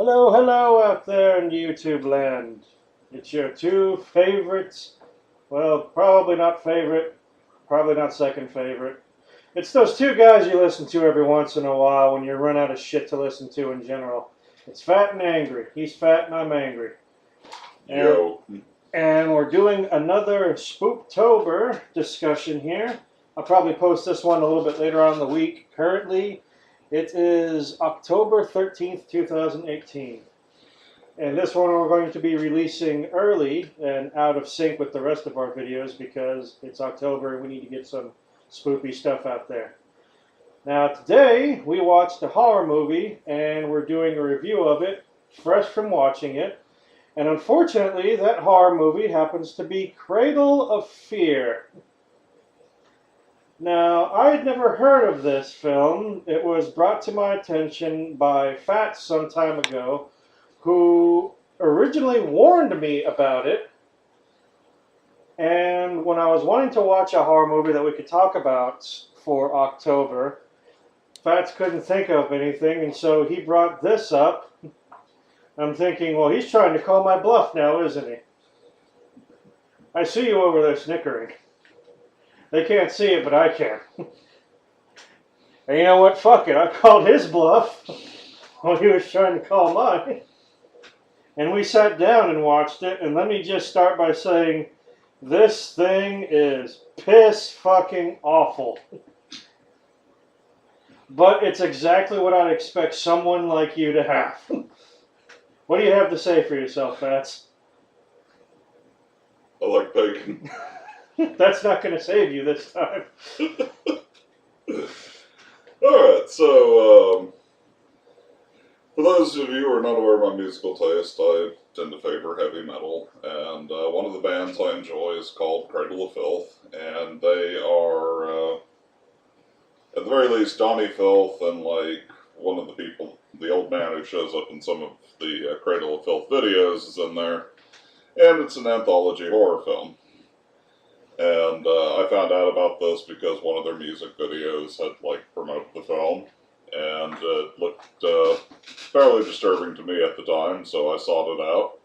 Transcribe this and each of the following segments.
Hello, hello out there in YouTube land. It's your two favorites. Well, probably not favorite, probably not second favorite. It's those two guys you listen to every once in a while when you run out of shit to listen to in general. It's Fat and Angry. He's fat and I'm angry. Yo. And we're doing another Spooptober discussion here. I'll probably post this one a little bit later on in the week. Currently, it is October 13th, 2018. And this one we're going to be releasing early and out of sync with the rest of our videos because it's October and we need to get some spoopy stuff out there. Now today we watched a horror movie and we're doing a review of it, fresh from watching it. And unfortunately that horror movie happens to be Cradle of Fear. Now, I'd never heard of this film. It was brought to my attention by Fats some time ago, who originally warned me about it. And when I was wanting to watch a horror movie that we could talk about for October, Fats couldn't think of anything, and so he brought this up. I'm thinking, well, he's trying to call my bluff now, isn't he? I see you over there snickering. They can't see it, but I can. And you know what? Fuck it. I called his bluff while he was trying to call mine. And we sat down and watched it. And let me just start by saying, this thing is piss fucking awful. But it's exactly what I'd expect someone like you to have. What do you have to say for yourself, Fats? I like bacon. That's not going to save you this time. Alright, so, for those of you who are not aware of my musical taste, I tend to favor heavy metal, and one of the bands I enjoy is called Cradle of Filth, and they are, at the very least, Donnie Filth, and like one of the people, the old man who shows up in some of the Cradle of Filth videos is in there, and it's an anthology horror film. And I found out about this because one of their music videos had, like, promoted the film, and it looked fairly disturbing to me at the time, so I sought it out.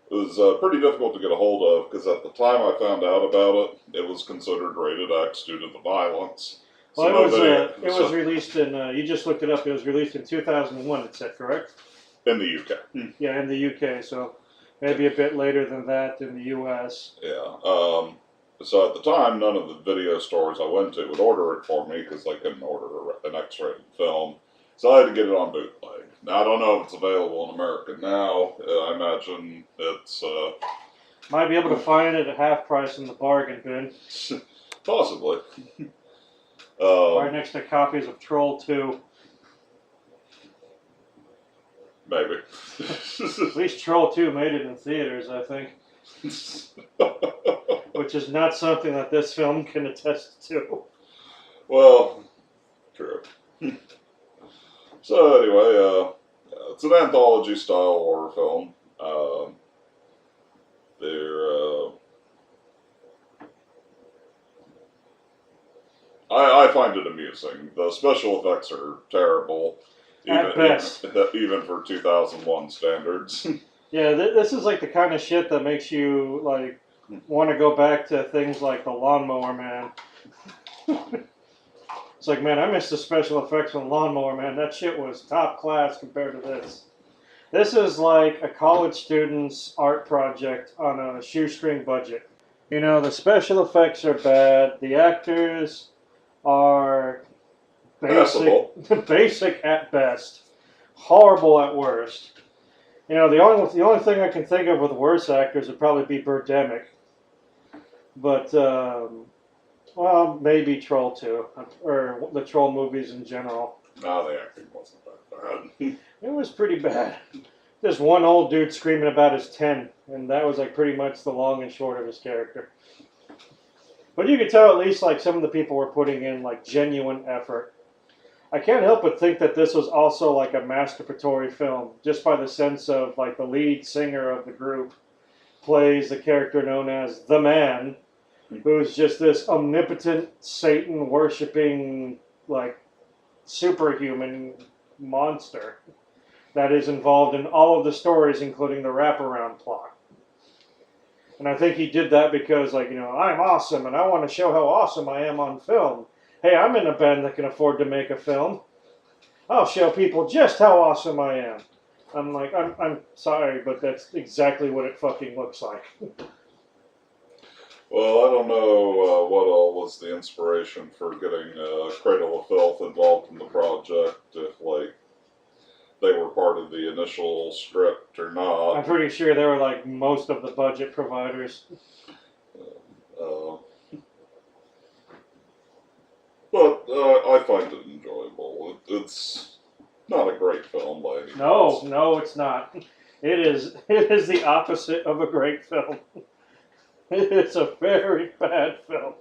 It was pretty difficult to get a hold of, because at the time I found out about it, it was considered rated X due to the violence. Well, it was released in, you just looked it up, it was released in 2001, it said, correct? In the UK. Yeah, in the UK, so maybe a bit later than that in the US. Yeah, so at the time, none of the video stores I went to would order it for me because they couldn't order an X-rated film. So I had to get it on bootleg. Now, I don't know if it's available in America now. I imagine it's... Might be able to find it at half price in the bargain bin. Possibly. Right next to copies of Troll 2. Maybe. At least Troll 2 made it in theaters, I think. Which is not something that this film can attest to. Well, true. So anyway, it's an anthology-style horror film. I find it amusing. The special effects are terrible. At best. Even for 2001 standards. Yeah, this is like the kind of shit that makes you, like, want to go back to things like The Lawnmower Man. It's like, man, I miss the special effects on Lawnmower Man. That shit was top class compared to this. This is like a college student's art project on a shoestring budget. You know, the special effects are bad. The actors are basic at best. Horrible at worst. You know, the only thing I can think of with worse actors would probably be Birdemic. But, well, maybe Troll 2, or the Troll movies in general. No, the acting wasn't that bad. It was pretty bad. There's one old dude screaming about his 10, and that was like pretty much the long and short of his character. But you could tell at least like some of the people were putting in like genuine effort. I can't help but think that this was also like a masturbatory film, just by the sense of like the lead singer of the group plays the character known as The Man, who's just this omnipotent, Satan-worshipping, like, superhuman monster. that is involved in all of the stories, including the wraparound plot. And I think he did that because, like, you know, I'm awesome and I want to show how awesome I am on film. Hey, I'm in a band that can afford to make a film. I'll show people just how awesome I am. I'm like, I'm sorry, but that's exactly what it fucking looks like. Well, I don't know what all was the inspiration for getting Cradle of Filth involved in the project, if, like, they were part of the initial script or not. I'm pretty sure they were like most of the budget providers. Uh, but I find it enjoyable. It's not a great film by any means. No, it's not. It is the opposite of a great film. It's a very bad film.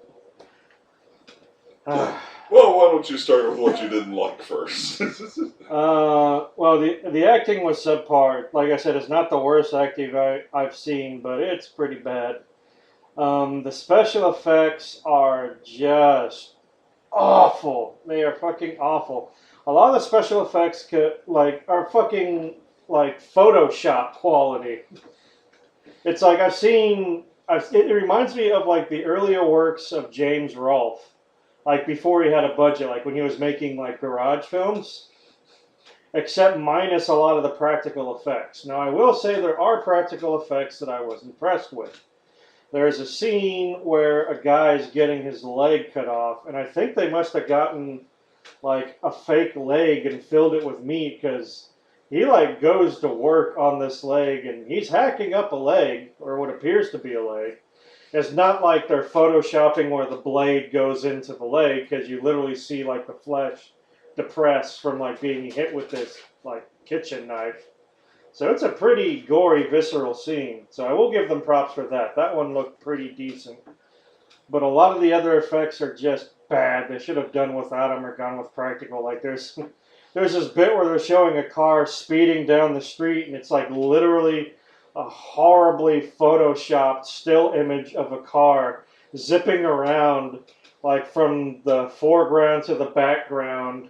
Well, why don't you start with what you didn't like first? Well, the acting was subpar. Like I said, it's not the worst acting I've seen, but it's pretty bad. The special effects are just awful. They are fucking awful. A lot of the special effects are fucking like Photoshop quality. It's like it reminds me of like the earlier works of James Rolfe. Like before he had a budget, like when he was making like garage films, except minus a lot of the practical effects. Now I will say there are practical effects that I was impressed with. There's a scene where a guy's getting his leg cut off, and I think they must have gotten like a fake leg and filled it with meat, because he like goes to work on this leg and he's hacking up a leg, or what appears to be a leg. It's not like they're photoshopping where the blade goes into the leg, because you literally see like the flesh depress from like being hit with this like kitchen knife. So it's a pretty gory, visceral scene. So I will give them props for that. That one looked pretty decent. But a lot of the other effects are just bad. They should have done without them or gone with practical. Like there's this bit where they're showing a car speeding down the street, and it's like literally a horribly photoshopped still image of a car zipping around, like from the foreground to the background,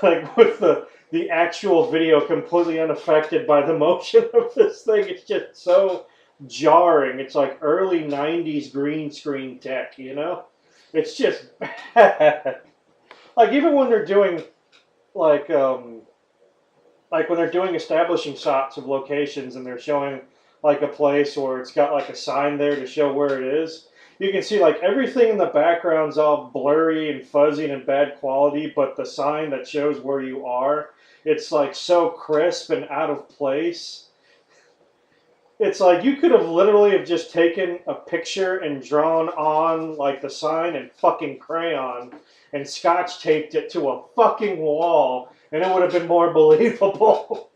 like with the actual video completely unaffected by the motion of this thing. It's just so jarring. It's like early 90s green screen tech, you know? It's just bad. Like even when they're doing like when they're doing establishing shots of locations and they're showing like a place where it's got like a sign there to show where it is, you can see like everything in the background's all blurry and fuzzy and bad quality, but the sign that shows where you are, it's like so crisp and out of place. It's like you could have literally have just taken a picture and drawn on like the sign in fucking crayon and scotch taped it to a fucking wall, and it would have been more believable.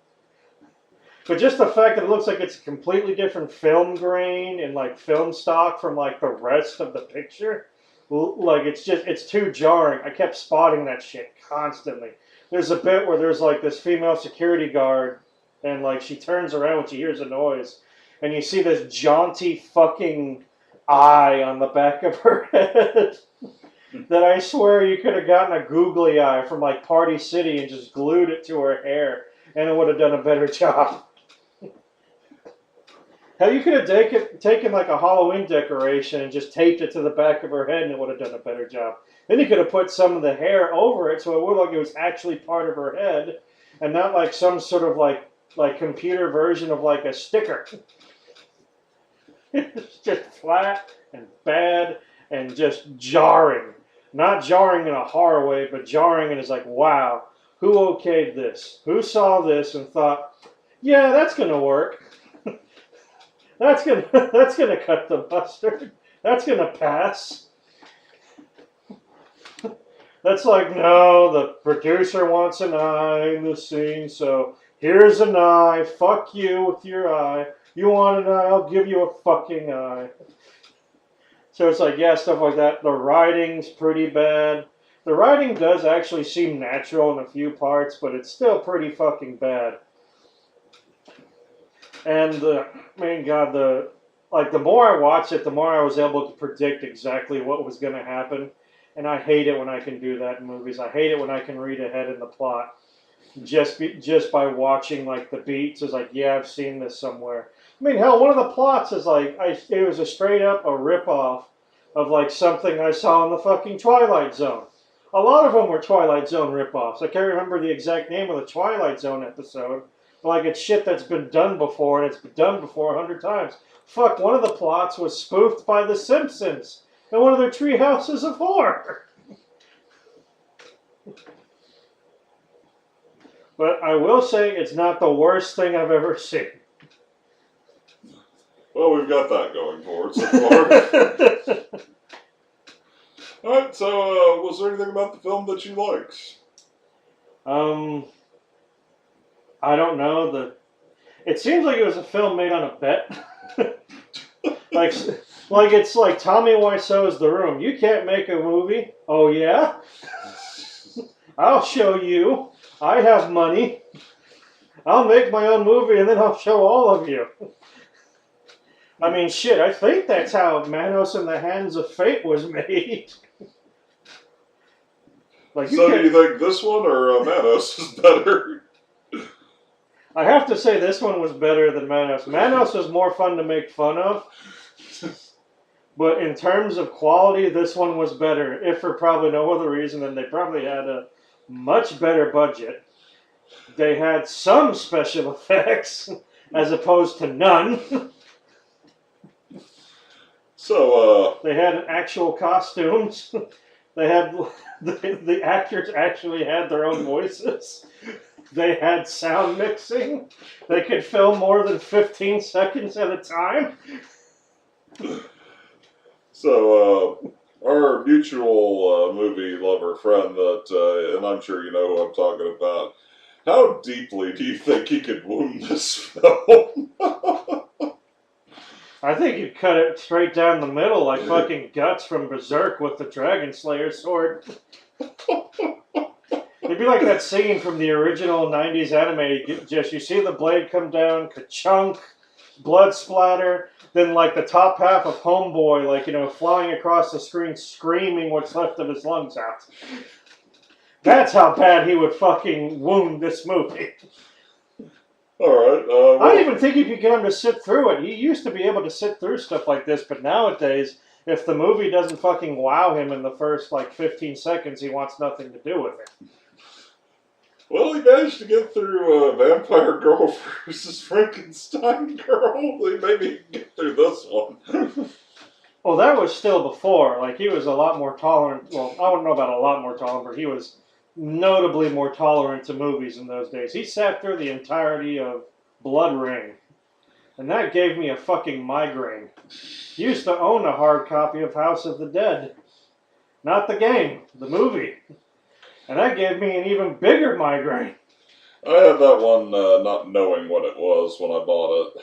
But just the fact that it looks like it's a completely different film grain and like film stock from like the rest of the picture, like it's too jarring. I kept spotting that shit constantly. There's a bit where there's like this female security guard, and like she turns around when she hears a noise, and you see this jaunty fucking eye on the back of her head. That I swear you could have gotten a googly eye from like Party City and just glued it to her hair, and it would have done a better job. Hell, you could have taken like a Halloween decoration and just taped it to the back of her head, and it would have done a better job. Then you could have put some of the hair over it so it would look like it was actually part of her head, and not like some sort of like computer version of like a sticker. It's just flat and bad and just jarring. Not jarring in a horror way, but jarring and it's like, wow, who okayed this? Who saw this and thought, yeah, that's gonna work. that's gonna cut the mustard. That's gonna pass. That's like, no, the producer wants an eye in the scene, so here's an eye. Fuck you with your eye. You want an eye? I'll give you a fucking eye. So it's like, yeah, stuff like that. The writing's pretty bad. The writing does actually seem natural in a few parts, but it's still pretty fucking bad. And the more I watched it, the more I was able to predict exactly what was going to happen. And I hate it when I can do that in movies. I hate it when I can read ahead in the plot. just by watching like the beats. Is like, yeah, I've seen this somewhere. I mean, hell, one of the plots is like, it was a straight up a rip off of like something I saw in the fucking Twilight Zone. A lot of them were Twilight Zone rip-offs. I can't remember the exact name of the Twilight Zone episode. But like, it's shit that's been done before, and it's been done before 100 times. Fuck, one of the plots was spoofed by The Simpsons in one of their tree houses of horror. But I will say it's not the worst thing I've ever seen. Well, we've got that going for it so far. Alright, so was there anything about the film that you liked? I don't know. It seems like it was a film made on a bet. like it's like Tommy Wiseau's The Room. You can't make a movie. Oh yeah? I'll show you. I have money. I'll make my own movie and then I'll show all of you. I mean, shit, I think that's how Manos in the Hands of Fate was made. So do you think this one or Manos is better? I have to say this one was better than Manos. Manos was more fun to make fun of. But in terms of quality, this one was better. If for probably no other reason than they probably had a much better budget. They had some special effects as opposed to none. So, they had actual costumes. They had the actors actually had their own voices. They had sound mixing. They could film more than 15 seconds at a time. So, our mutual movie lover friend that, and I'm sure you know who I'm talking about, how deeply do you think he could wound this film? I think you'd cut it straight down the middle like fucking Guts from Berserk with the Dragon Slayer sword. It'd be like that scene from the original 90s anime. Just you see the blade come down, ka-chunk, blood splatter, then like the top half of Homeboy, like, you know, flying across the screen screaming what's left of his lungs out. That's how bad he would fucking wound this movie. Alright, I don't even think you could get him to sit through it. He used to be able to sit through stuff like this, but nowadays, if the movie doesn't fucking wow him in the first, like, 15 seconds, he wants nothing to do with it. Well, he managed to get through Vampire Girl versus Frankenstein Girl. Maybe he can get through this one. Well, that was still before. Like, he was a lot more tolerant. Well, I don't know about a lot more tolerant, but he was notably more tolerant to movies in those days. He sat through the entirety of Blood Ring, and that gave me a fucking migraine. He used to own a hard copy of House of the Dead. Not the game, the movie. And that gave me an even bigger migraine. I had that one not knowing what it was when I bought it.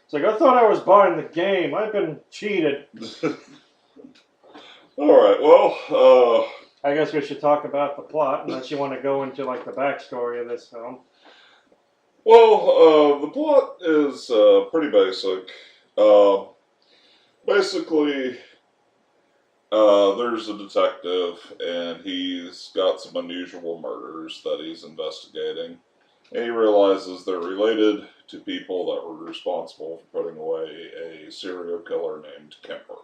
It's like, I thought I was buying the game. I've been cheated. Alright, well, I guess we should talk about the plot, unless you want to go into, like, the backstory of this film. Well, the plot is pretty basic. Basically, there's a detective, and he's got some unusual murders that he's investigating. And he realizes they're related to people that were responsible for putting away a serial killer named Kemper.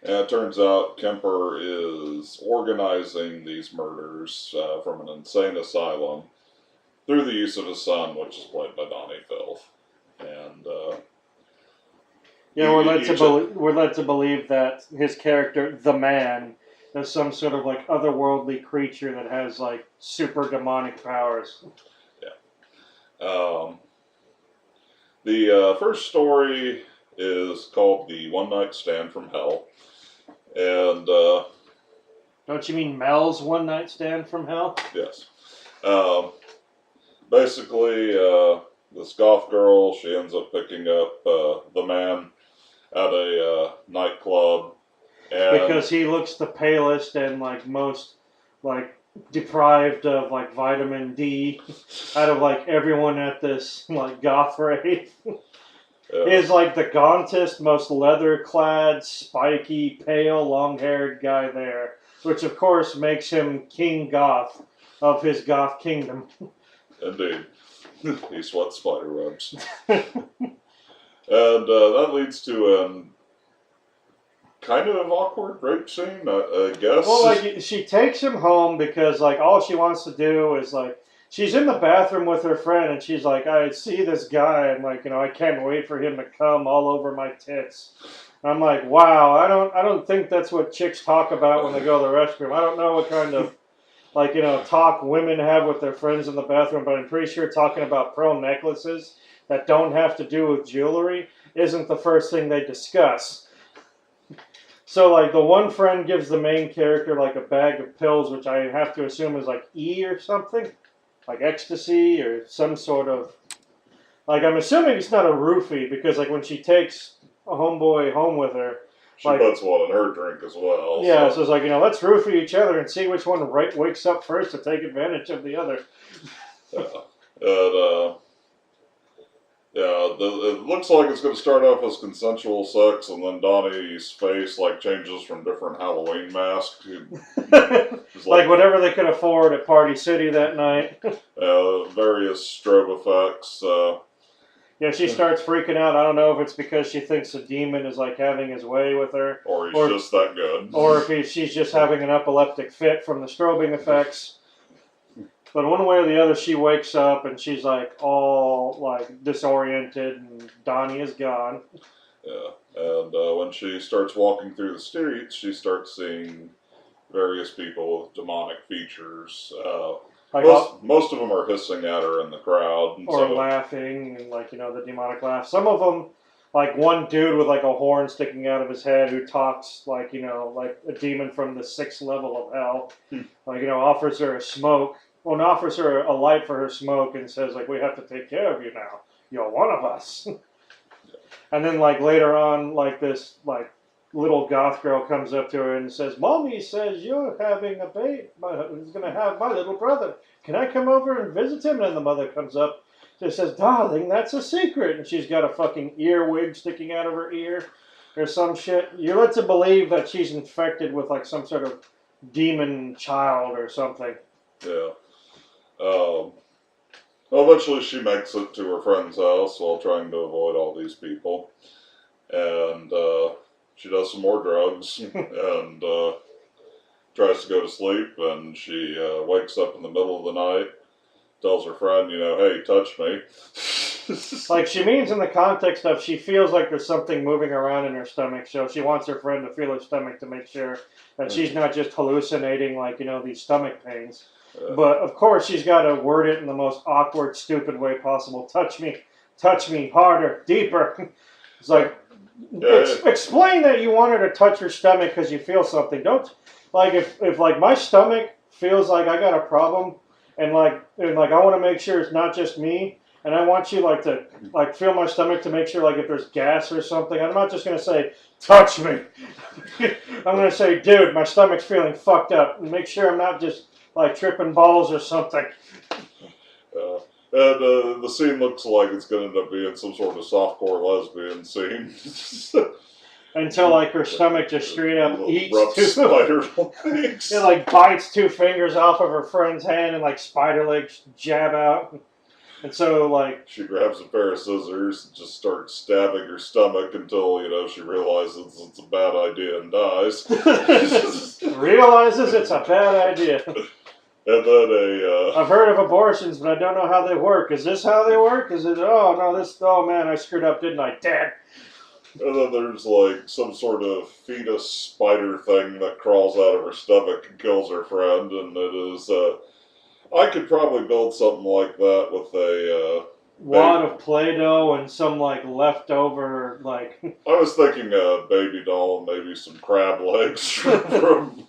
And it turns out Kemper is organizing these murders from an insane asylum through the use of his son, which is played by Donnie Filth. And yeah, we're led to believe that his character, the man, is some sort of like otherworldly creature that has like super demonic powers. Yeah. The first story is called The One Night Stand from Hell. And don't you mean Mel's One Night Stand from Hell? Yes. Basically, this goth girl, she ends up picking up the man at a nightclub. And because he looks the palest and like most like deprived of like vitamin D out of like everyone at this like goth rave. Is like the gauntest, most leather-clad, spiky, pale, long-haired guy there, which of course makes him King Goth, of his goth kingdom. Indeed. He sweats spider webs. And that leads to an kind of awkward rape scene, I guess. Well, like, she takes him home because, like, all she wants to do is, like, she's in the bathroom with her friend, and she's like, I see this guy, and, like, I can't wait for him to come all over my tits. And I'm like, wow, I don't think that's what chicks talk about when they go to the restroom. I don't know what kind of, like, talk women have with their friends in the bathroom, but I'm pretty sure talking about pearl necklaces that don't have to do with jewelry isn't the first thing they discuss. So, like, the one friend gives the main character, like, a bag of pills, which I have to assume is, like, E or something. Like, ecstasy or some sort of... Like, I'm assuming it's not a roofie, because, like, when she takes a homeboy home with her... She like, puts one in her drink as well. Yeah, so it's like, let's roofie each other and see which one wakes up first to take advantage of the other. Yeah. And, it looks like it's going to start off as consensual sex, and then Donnie's face changes from different Halloween masks. like whatever they could afford at Party City that night. Various strobe effects. Yeah, she starts freaking out. I don't know if it's because she thinks the demon is like having his way with her, or he's just that good, or if she's just having an epileptic fit from the strobing effects. But one way or the other, she wakes up and she's like all like disoriented, and Donnie is gone. Yeah, and when she starts walking through the streets, she starts seeing various people with demonic features. Most of them are hissing at her in the crowd, and or laughing, and the demonic laugh. Some of them, like one dude with like a horn sticking out of his head who talks like like a demon from the 6th level of hell. Offers her a smoke. Well, and offers her a light for her smoke and says, like, we have to take care of you now. You're one of us. And then, like, later on, like, this, like, little goth girl comes up to her and says, Mommy says you're having a baby. Is going to have my little brother. Can I come over and visit him? And then the mother comes up and says, Darling, that's a secret. And she's got a fucking earwig sticking out of her ear or some shit. You're led to believe that she's infected with, like, some sort of demon child or something. Yeah. Eventually she makes it to her friend's house while trying to avoid all these people. And she does some more drugs and tries to go to sleep. And she wakes up in the middle of the night, tells her friend, hey, touch me. Like, she means in the context of she feels like there's something moving around in her stomach. So she wants her friend to feel her stomach to make sure that she's not just hallucinating, like, these stomach pains. Yeah. But, of course, she's got to word it in the most awkward, stupid way possible. Touch me, harder, deeper. It's like, explain that you want her to touch your stomach because you feel something. Don't, like, if like, my stomach feels like I got a problem, and I want to make sure it's not just me, and I want you, like, to, like, feel my stomach to make sure, like, if there's gas or something, I'm not just going to say, touch me. I'm going to say, dude, my stomach's feeling fucked up, and make sure I'm not just... like tripping balls or something. And the scene looks like it's going to end up being some sort of softcore lesbian scene. Until like her stomach just straight up eats two spider legs. It like bites 2 fingers off of her friend's hand and like spider legs jab out. And so like she grabs a pair of scissors and just starts stabbing her stomach until she realizes it's a bad idea and dies. Realizes it's a bad idea. And then I've heard of abortions, but I don't know how they work. Is this how they work? Is it, oh man, I screwed up, didn't I? Dad. And then there's like some sort of fetus spider thing that crawls out of her stomach and kills her friend, and it is, I could probably build something like that with a, wad of Play-Doh and some like leftover, like... I was thinking a baby doll and maybe some crab legs from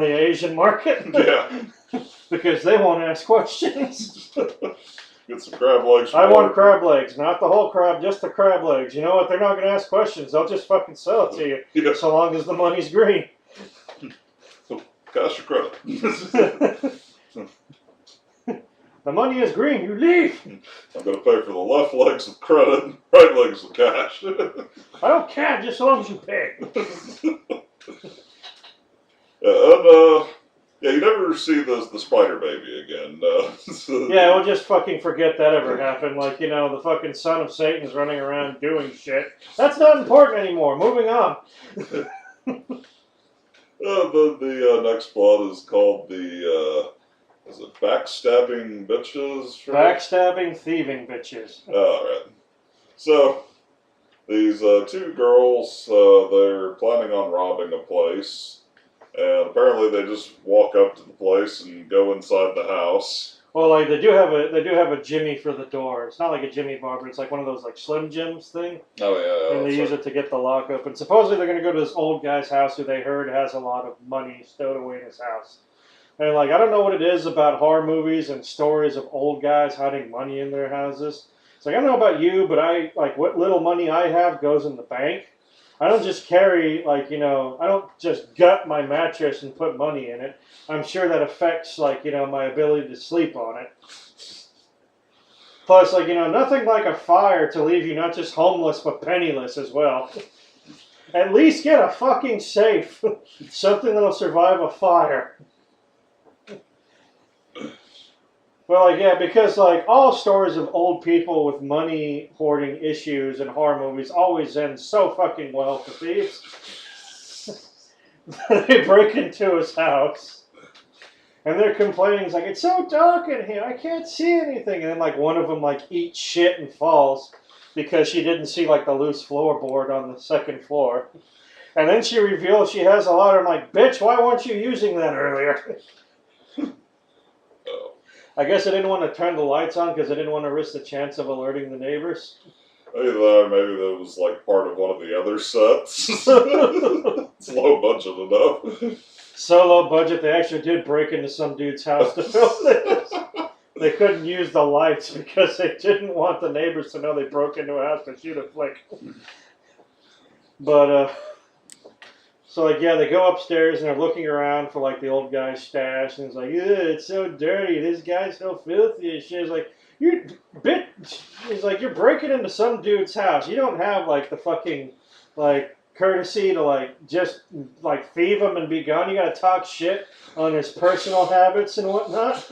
the Asian market? Yeah. Because they won't ask questions. Get some crab legs. I want crab legs, not the whole crab, just the crab legs. You know what? They're not going to ask questions. They'll just fucking sell it to you. Yeah. So long as the money's green. Cash or credit? The money is green. You leave. I'm going to pay for the left legs with credit, right legs with cash. I don't care, just so long as you pay. Yeah, you never see the spider baby again. Yeah, we'll just fucking forget that ever happened. Like, you know, the fucking son of Satan's running around doing shit. That's not important anymore. Moving on. The next plot is called the, is it Backstabbing Bitches? Backstabbing, thieving bitches. Alright. So, these two girls, they're planning on robbing a place. And apparently they just walk up to the place and go inside the house. Well, like they do have a Jimmy for the door. It's not like a Jimmy bar, but it's like one of those like Slim Jims thing. Oh yeah. And they use it to get the lock open. Supposedly they're going to go to this old guy's house who they heard has a lot of money stowed away in his house. And like I don't know what it is about horror movies and stories of old guys hiding money in their houses. It's like I don't know about you, but I like what little money I have goes in the bank. I don't just carry, like, you know, I don't just gut my mattress and put money in it. I'm sure that affects, like, you know, my ability to sleep on it. Plus, like, you know, nothing like a fire to leave you not just homeless, but penniless as well. At least get a fucking safe. Something that'll survive a fire. Well, like, yeah, because, like, all stories of old people with money hoarding issues in horror movies always end so fucking well for thieves. They break into his house, and they're complaining, it's like, it's so dark in here, I can't see anything. And then, like, one of them, like, eats shit and falls because she didn't see, like, the loose floorboard on the second floor. And then she reveals she has a lot. I'm like, bitch, why weren't you using that earlier? I guess I didn't want to turn the lights on because I didn't want to risk the chance of alerting the neighbors. Maybe that was like part of one of the other sets. It's low budget enough. So low budget, they actually did break into some dude's house to film this. They couldn't use the lights because they didn't want the neighbors to know they broke into a house to shoot a flick. But, so, like, yeah, they go upstairs and they're looking around for, like, the old guy's stash. And it's like, it's so dirty. This guy's so filthy and shit. It's like, he's like, you're breaking into some dude's house. You don't have, like, the fucking, like, courtesy to, like, just, like, thieve him and be gone. You gotta talk shit on his personal habits and whatnot.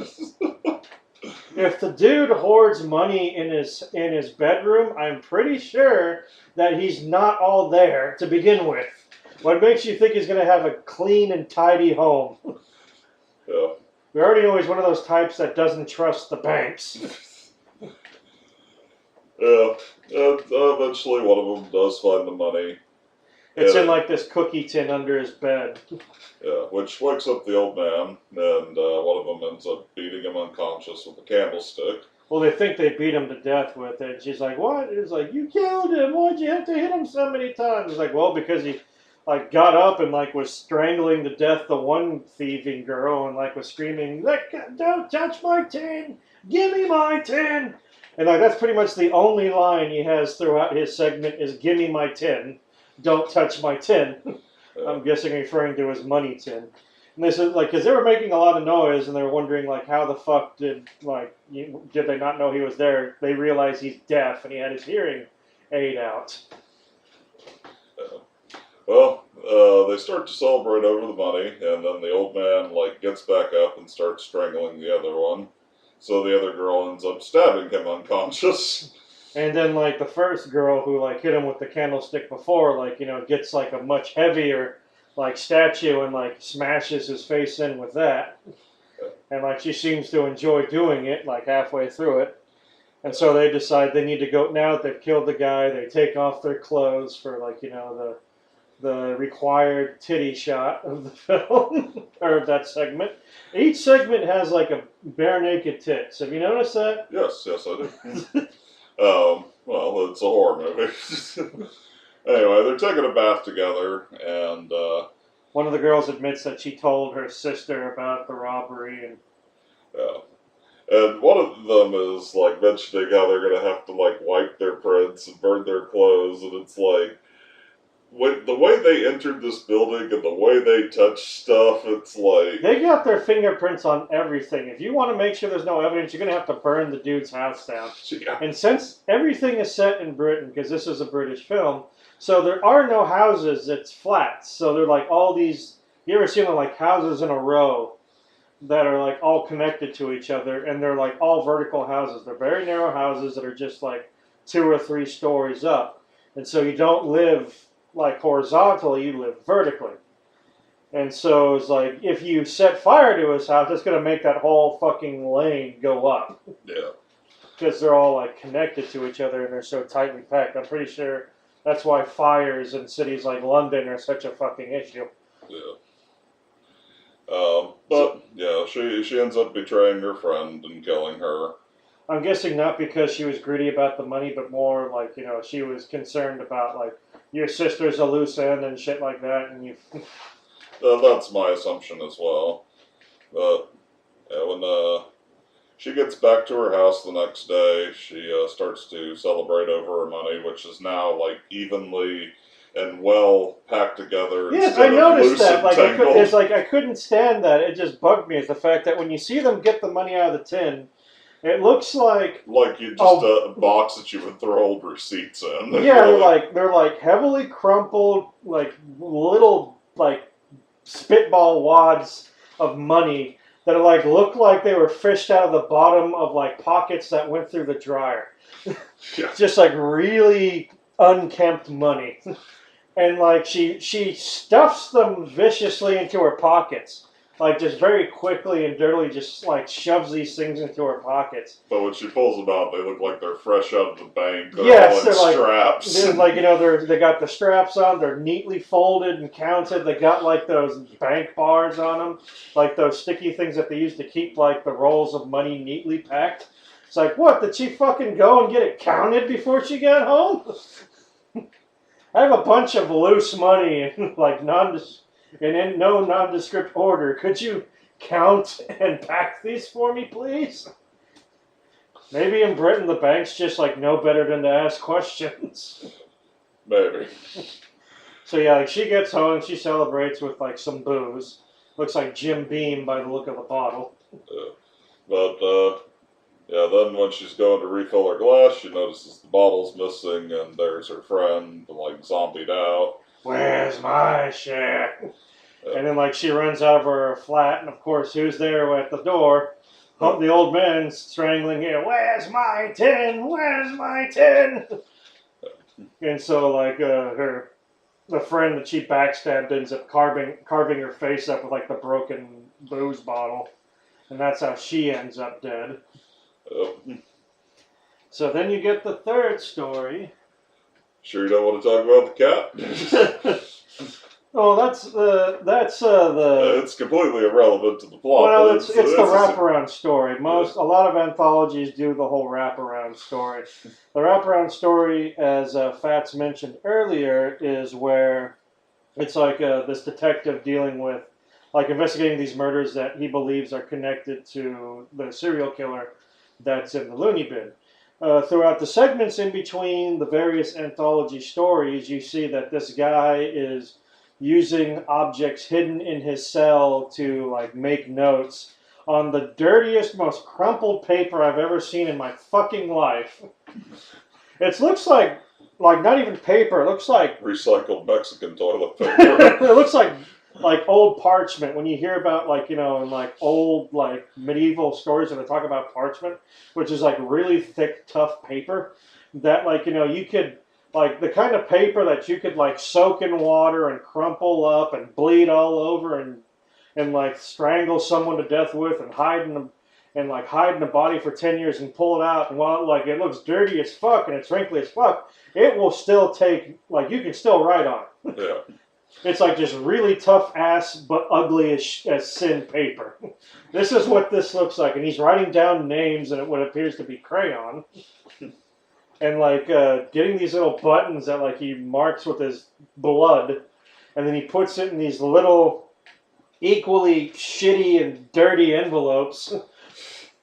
If the dude hoards money in his bedroom, I'm pretty sure that he's not all there to begin with. What makes you think he's going to have a clean and tidy home? Yeah. We already know he's one of those types that doesn't trust the banks. Yeah. Eventually one of them does find the money. It's in like this cookie tin under his bed. Yeah, which wakes up the old man, and one of them ends up beating him unconscious with a candlestick. Well, they think they beat him to death with it. And she's like, what? It's like, you killed him. Why'd you have to hit him so many times? It's like, well, because he like got up and like was strangling to death the one thieving girl and like was screaming, don't touch my tin, give me my tin. And like that's pretty much the only line he has throughout his segment is give me my tin, don't touch my tin. I'm guessing referring to his money tin. And they said like because they were making a lot of noise and they were wondering like how the fuck did they not know he was there. They realized he's deaf and he had his hearing aid out. Well, they start to celebrate over the money, and then the old man, like, gets back up and starts strangling the other one. So the other girl ends up stabbing him unconscious. And then, like, the first girl who, like, hit him with the candlestick before, like, you know, gets, like, a much heavier, like, statue and, like, smashes his face in with that. And, like, she seems to enjoy doing it, like, halfway through it. And so they decide they need to go, now that they've killed the guy, they take off their clothes for, like, you know, the required titty shot of the film, or of that segment. Each segment has like a bare naked tits. Have you noticed that? Yes, I do. Well, it's a horror movie. Anyway, they're taking a bath together, and one of the girls admits that she told her sister about the robbery, and and one of them is like mentioning how they're gonna have to like wipe their prints and burn their clothes, and it's like. The way they entered this building and the way they touched stuff, it's like... They got their fingerprints on everything. If you want to make sure there's no evidence, you're going to have to burn the dude's house down. Yeah. And since everything is set in Britain, because this is a British film, so there are no houses, it's flats. So they're like all these... You ever seen them like houses in a row? that are like all connected to each other, and they're like all vertical houses. They're very narrow houses that are just like 2 or 3 stories up, and so you don't live like horizontally, you live vertically. And so it's like if you set fire to his house, it's gonna make that whole fucking lane go up. Yeah. Because they're all like connected to each other and they're so tightly packed. I'm pretty sure that's why fires in cities like London are such a fucking issue. Yeah. But yeah, she ends up betraying her friend and killing her. I'm guessing not because she was greedy about the money, but more like, you know, she was concerned about like your sister's a loose end and shit like that, and you. That's my assumption as well. But yeah, when she gets back to her house the next day, she starts to celebrate over her money, which is now like evenly and well packed together. Yes, I noticed that. Like, it's like I couldn't stand that. It just bugged me. Is the fact that when you see them get the money out of the tin, it looks like you just a box that you would throw old receipts in. Yeah, they're like heavily crumpled, like little like spitball wads of money that are like look like they were fished out of the bottom of like pockets that went through the dryer. Yeah. Just like really unkempt money. And like she stuffs them viciously into her pockets. Like just very quickly and dirtily just like shoves these things into her pockets. But when she pulls them out, they look like they're fresh out of the bank. They're all in straps. They're like, you know, they got the straps on, they're neatly folded and counted. They got like those bank bars on them, like those sticky things that they use to keep like the rolls of money neatly packed. It's like, what, did she fucking go and get it counted before she got home? I have a bunch of loose money in like in no nondescript order. Could you count and pack these for me, please? Maybe in Britain the banks just like know better than to ask questions. Maybe. So yeah, like she gets home and she celebrates with like some booze. Looks like Jim Beam by the look of the bottle. But yeah, then when she's going to refill her glass, she notices the bottle's missing, and there's her friend, like, zombied out. Where's my share? And then, like, she runs out of her flat, and of course, who's there at the door? The old man strangling here. Where's my tin? Where's my tin? And so, like, the friend that she backstabbed ends up carving her face up with, like, the broken booze bottle. And that's how she ends up dead. So then you get the third story. Sure you don't want to talk about the cat? Oh, that's the. It's completely irrelevant to the plot. Well, it's the wraparound story. A lot of anthologies do the whole wraparound story. The wraparound story, as Fats mentioned earlier, is where it's like this detective dealing with, like, investigating these murders that he believes are connected to the serial killer that's in the loony bin. Throughout the segments in between the various anthology stories, you see that this guy is using objects hidden in his cell to like make notes on the dirtiest, most crumpled paper I've ever seen in my fucking life. It looks like not even paper. It looks like recycled Mexican toilet paper. It looks like old parchment. When you hear about like, you know, in like old like medieval stories when they talk about parchment, which is like really thick, tough paper that like, you know, you could like the kind of paper that you could like soak in water and crumple up and bleed all over and like strangle someone to death with and hide in the body for 10 years and pull it out, and while like it looks dirty as fuck and it's wrinkly as fuck, it will still take, like, you can still write on it. Yeah. It's like just really tough ass but ugly as sin paper. This is what this looks like, and he's writing down names in what appears to be crayon. And like getting these little buttons that like he marks with his blood, and then he puts it in these little equally shitty and dirty envelopes.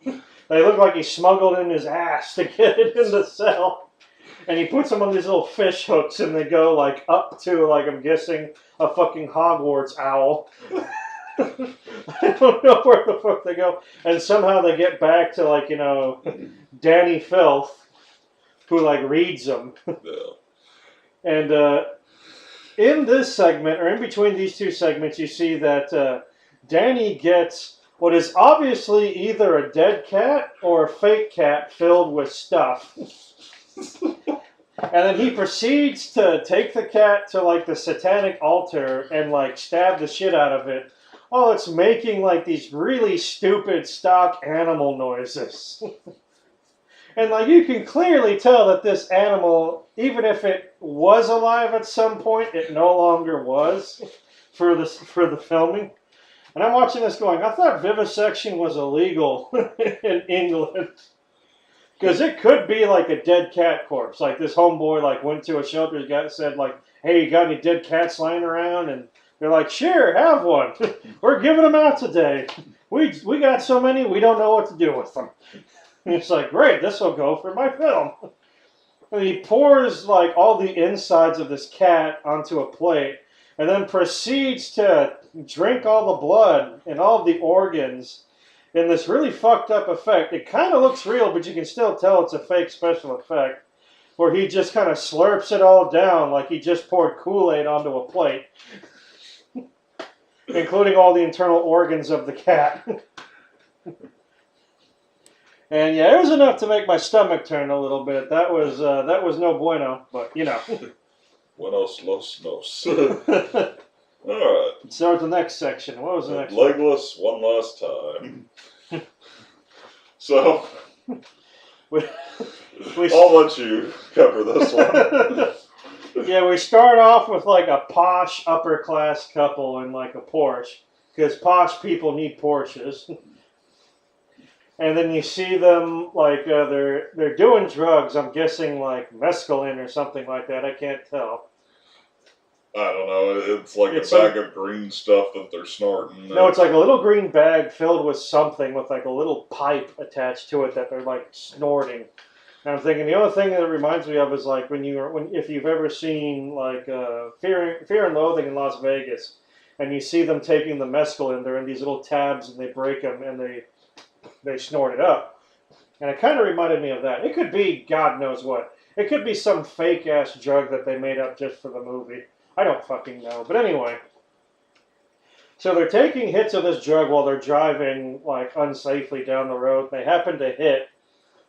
They look like he smuggled in his ass to get it in the cell. And he puts them on these little fish hooks, and they go like up to, like, I'm guessing, a fucking Hogwarts owl. I don't know where the fuck they go. And somehow they get back to, like, you know, Danny Filth, who like reads them. Yeah. And in this segment, or in between these two segments, you see that Danny gets what is obviously either a dead cat or a fake cat filled with stuff. And then he proceeds to take the cat to like the satanic altar and like stab the shit out of it. Oh, it's making like these really stupid stock animal noises. And like you can clearly tell that this animal, even if it was alive at some point, it no longer was for the filming. And I'm watching this going, I thought vivisection was illegal in England. Because it could be like a dead cat corpse. Like this homeboy like went to a shelter, said like, hey, you got any dead cats laying around? And they're like, sure, have one. We're giving them out today. We got so many, we don't know what to do with them. And it's like, great, this will go for my film. And he pours like all the insides of this cat onto a plate and then proceeds to drink all the blood and all the organs in this really fucked up effect. It kind of looks real, but you can still tell it's a fake special effect, where he just kind of slurps it all down like he just poured Kool-Aid onto a plate, including all the internal organs of the cat. And yeah, it was enough to make my stomach turn a little bit. That was no bueno, but you know. Buenos los nos. All right. So the next section. What was the next one? Legless one last time. So, I'll let you cover this one. Yeah, we start off with like a posh upper class couple in like a Porsche, because posh people need Porsches. And then you see them like they're doing drugs. I'm guessing like mescaline or something like that. I can't tell. I don't know. It's like a bag of green stuff that they're snorting. No, it's like a little green bag filled with something with like a little pipe attached to it that they're like snorting. And I'm thinking the other thing that it reminds me of is like if you've ever seen like Fear and Loathing in Las Vegas, and you see them taking the mescaline, they're in these little tabs and they break them and they snort it up. And it kind of reminded me of that. It could be God knows what. It could be some fake ass drug that they made up just for the movie. I don't fucking know. But anyway. So they're taking hits of this drug while they're driving like unsafely down the road. They happen to hit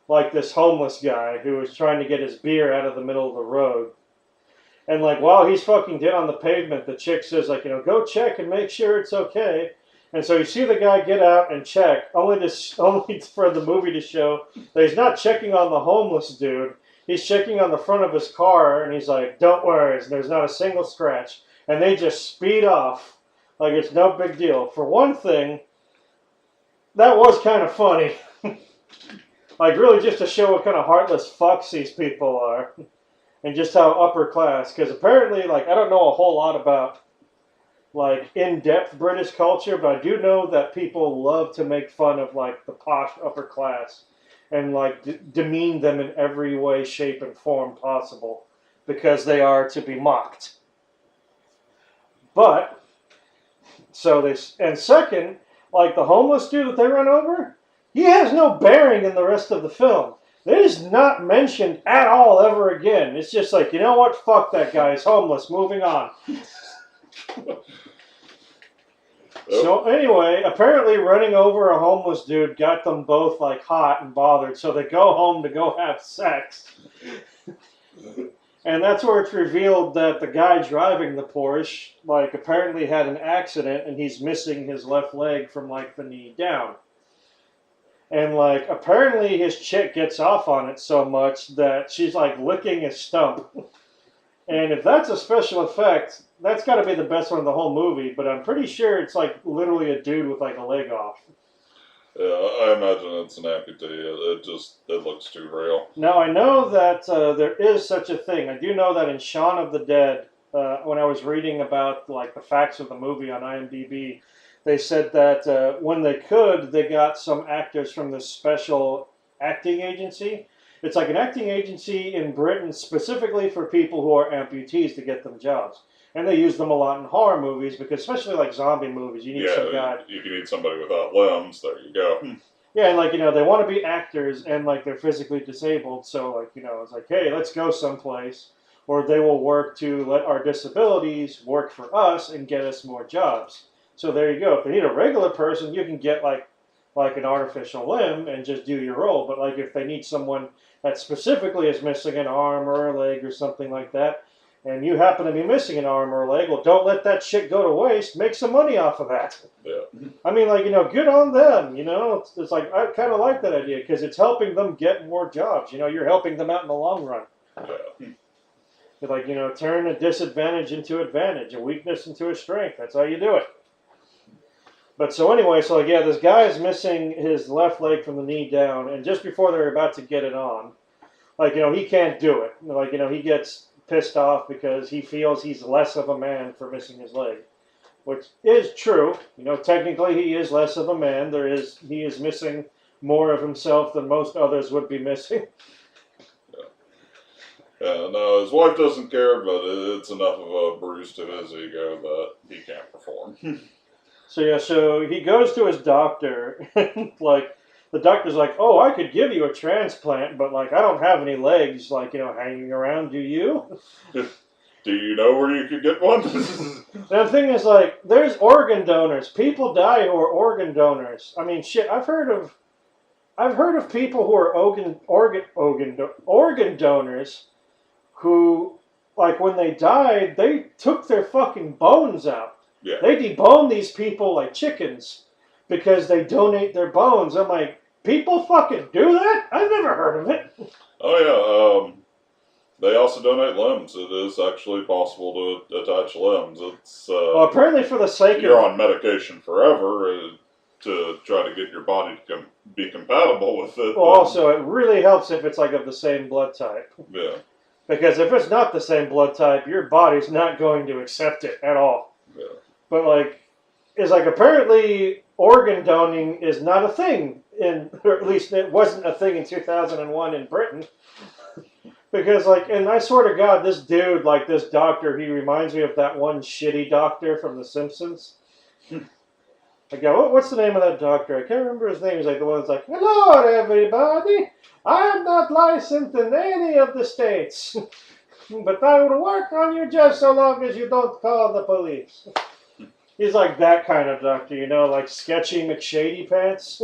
like this homeless guy who was trying to get his beer out of the middle of the road. And like while he's fucking dead on the pavement, the chick says like, go check and make sure it's okay. And so you see the guy get out and check, only for the movie to show that he's not checking on the homeless dude. He's checking on the front of his car, and he's like, don't worry, there's not a single scratch. And they just speed off like it's no big deal. For one thing, that was kind of funny. Like really just to show what kind of heartless fucks these people are. And just how upper class. Because apparently, like, I don't know a whole lot about like in-depth British culture, but I do know that people love to make fun of like the posh upper class and like demean them in every way, shape, and form possible because they are to be mocked. But and second, like the homeless dude that they run over, he has no bearing in the rest of the film. It is not mentioned at all ever again. It's just like, you know what? Fuck that guy. He's homeless. Moving on. So anyway, apparently running over a homeless dude got them both like hot and bothered, so they go home to go have sex. And that's where it's revealed that the guy driving the Porsche like apparently had an accident and he's missing his left leg from like the knee down. And like apparently his chick gets off on it so much that she's like licking his stump. And if that's a special effect, that's got to be the best one of the whole movie, but I'm pretty sure it's like literally a dude with like a leg off. Yeah, I imagine it's an amputee. It looks too real. Now, I know that there is such a thing. I do know that in Shaun of the Dead, when I was reading about like the facts of the movie on IMDb, they said that when they could, they got some actors from this special acting agency. It's like an acting agency in Britain specifically for people who are amputees to get them jobs. And they use them a lot in horror movies because especially like zombie movies, you need some guy. If you need somebody without limbs, there you go. Yeah, and like, they want to be actors and like they're physically disabled. So like, it's like, hey, let's go someplace. Or they will work to let our disabilities work for us and get us more jobs. So there you go. If they need a regular person, you can get like an artificial limb and just do your role. But like if they need someone that specifically is missing an arm or a leg or something like that, and you happen to be missing an arm or a leg, well, don't let that shit go to waste. Make some money off of that. Yeah. I mean, like, good on them, It's like, I kind of like that idea because it's helping them get more jobs. You're helping them out in the long run. Yeah. You're like, turn a disadvantage into advantage, a weakness into a strength. That's how you do it. But so anyway, so like, yeah, this guy is missing his left leg from the knee down, and just before they're about to get it on, like, he can't do it. Like, he gets pissed off because he feels he's less of a man for missing his leg, which is true. Technically he is less of a man. He is missing more of himself than most others would be missing. Yeah, no, his wife doesn't care, but it's enough of a bruise to his ego that he can't perform. So he goes to his doctor, and like, the doctor's like, oh, I could give you a transplant, but like, I don't have any legs, like, hanging around, do you? Do you know where you could get one? The thing is, like, there's organ donors. People die who are organ donors. I mean, shit, I've heard of people who are organ donors who, like, when they died, they took their fucking bones out. Yeah. They debone these people like chickens because they donate their bones. I'm like, people fucking do that? I've never heard of it. Oh, yeah. They also donate limbs. It is actually possible to attach limbs. It's Well, apparently for the sake you're of... on medication forever to try to get your body to be compatible with it. Well, also, it really helps if it's like of the same blood type. Yeah. Because if it's not the same blood type, your body's not going to accept it at all. Yeah. But like, it's like apparently organ donating is not a thing or at least it wasn't a thing in 2001 in Britain. Because like, and I swear to God, this dude, like this doctor, he reminds me of that one shitty doctor from The Simpsons. Like, yeah, what's the name of that doctor? I can't remember his name. He's like the one that's like, hello everybody, I'm not licensed in any of the states. But I will work on you just so long as you don't call the police. He's like that kind of doctor, like sketchy McShady pants.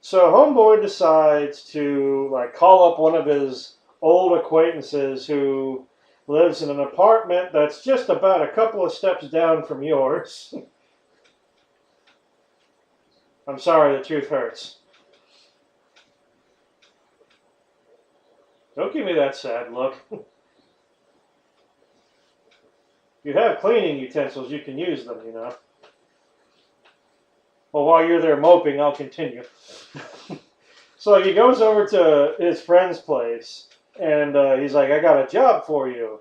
So homeboy decides to like call up one of his old acquaintances who lives in an apartment that's just about a couple of steps down from yours. I'm sorry, the truth hurts. Don't give me that sad look. You have cleaning utensils, you can use them, Well, while you're there moping, I'll continue. So he goes over to his friend's place, and he's like, I got a job for you.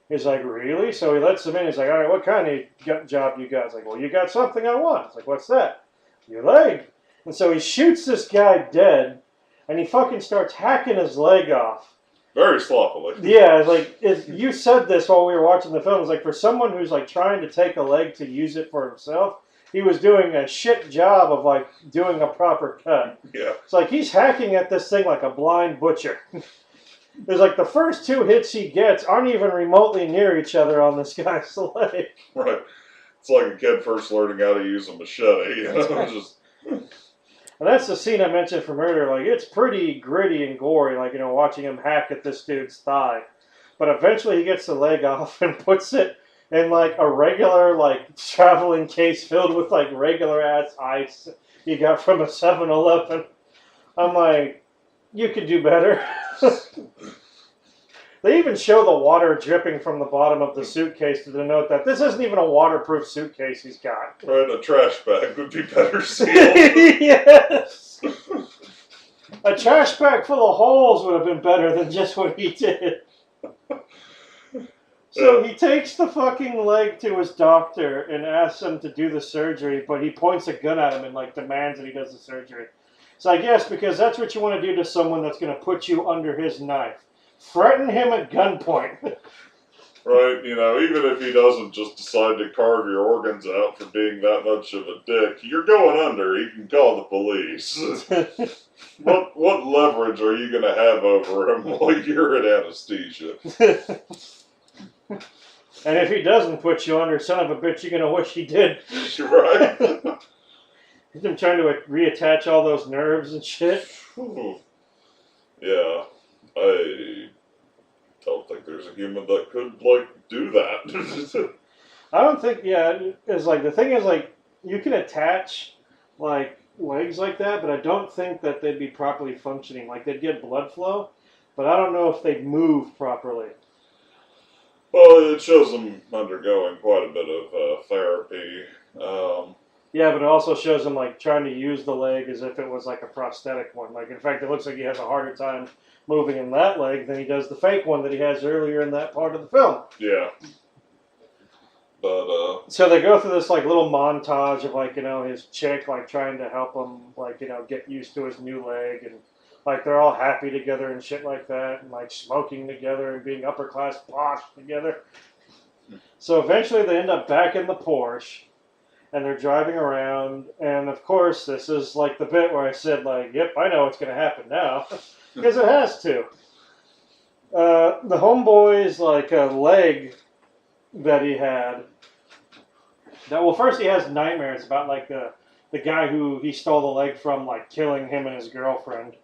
He's like, really? So he lets him in. He's like, all right, what kind of job you got? He's like, well, you got something I want. He's like, what's that? Your leg. And so he shoots this guy dead, and he fucking starts hacking his leg off. Very sloppily. Yeah, like, you said this while we were watching the film. It's like, for someone who's like trying to take a leg to use it for himself, he was doing a shit job of like doing a proper cut. Yeah. It's like he's hacking at this thing like a blind butcher. There's like the first two hits he gets aren't even remotely near each other on this guy's leg. Right. It's like a kid first learning how to use a machete. Just... And that's the scene I mentioned from earlier. Like, it's pretty gritty and gory, like, watching him hack at this dude's thigh. But eventually he gets the leg off and puts it in, like, a regular, like, traveling case filled with, like, regular-ass ice you got from a 7-Eleven. I'm like, you could do better. They even show the water dripping from the bottom of the suitcase to denote that this isn't even a waterproof suitcase he's got. Right, a trash bag would be better sealed. Yes! A trash bag full of holes would have been better than just what he did. So he takes the fucking leg to his doctor and asks him to do the surgery, but he points a gun at him and like demands that he does the surgery. So I guess because that's what you want to do to someone that's going to put you under his knife. Threaten him at gunpoint. Right, even if he doesn't just decide to carve your organs out for being that much of a dick, you're going under. He can call the police. What leverage are you going to have over him while you're in anesthesia? And if he doesn't put you under, son of a bitch, you're gonna wish he did. You're right. He's been trying to reattach all those nerves and shit. Yeah, I don't think there's a human that could do that. I don't think. Yeah, it's like the thing is like you can attach like legs like that, but I don't think that they'd be properly functioning. Like they'd get blood flow, but I don't know if they'd move properly. Well, it shows them undergoing quite a bit of therapy. Yeah, but it also shows him like trying to use the leg as if it was like a prosthetic one. Like in fact, it looks like he has a harder time moving in that leg than he does the fake one that he has earlier in that part of the film. Yeah. But so they go through this like little montage of like his chick like trying to help him like get used to his new leg, and like they're all happy together and shit like that, and like smoking together and being upper class posh together. So eventually they end up back in the Porsche, and they're driving around, and of course this is like the bit where I said like, yep, I know what's going to happen now, because it has to. The homeboy's like a leg that he had. Well, first he has nightmares about like the guy who he stole the leg from, like killing him and his girlfriend,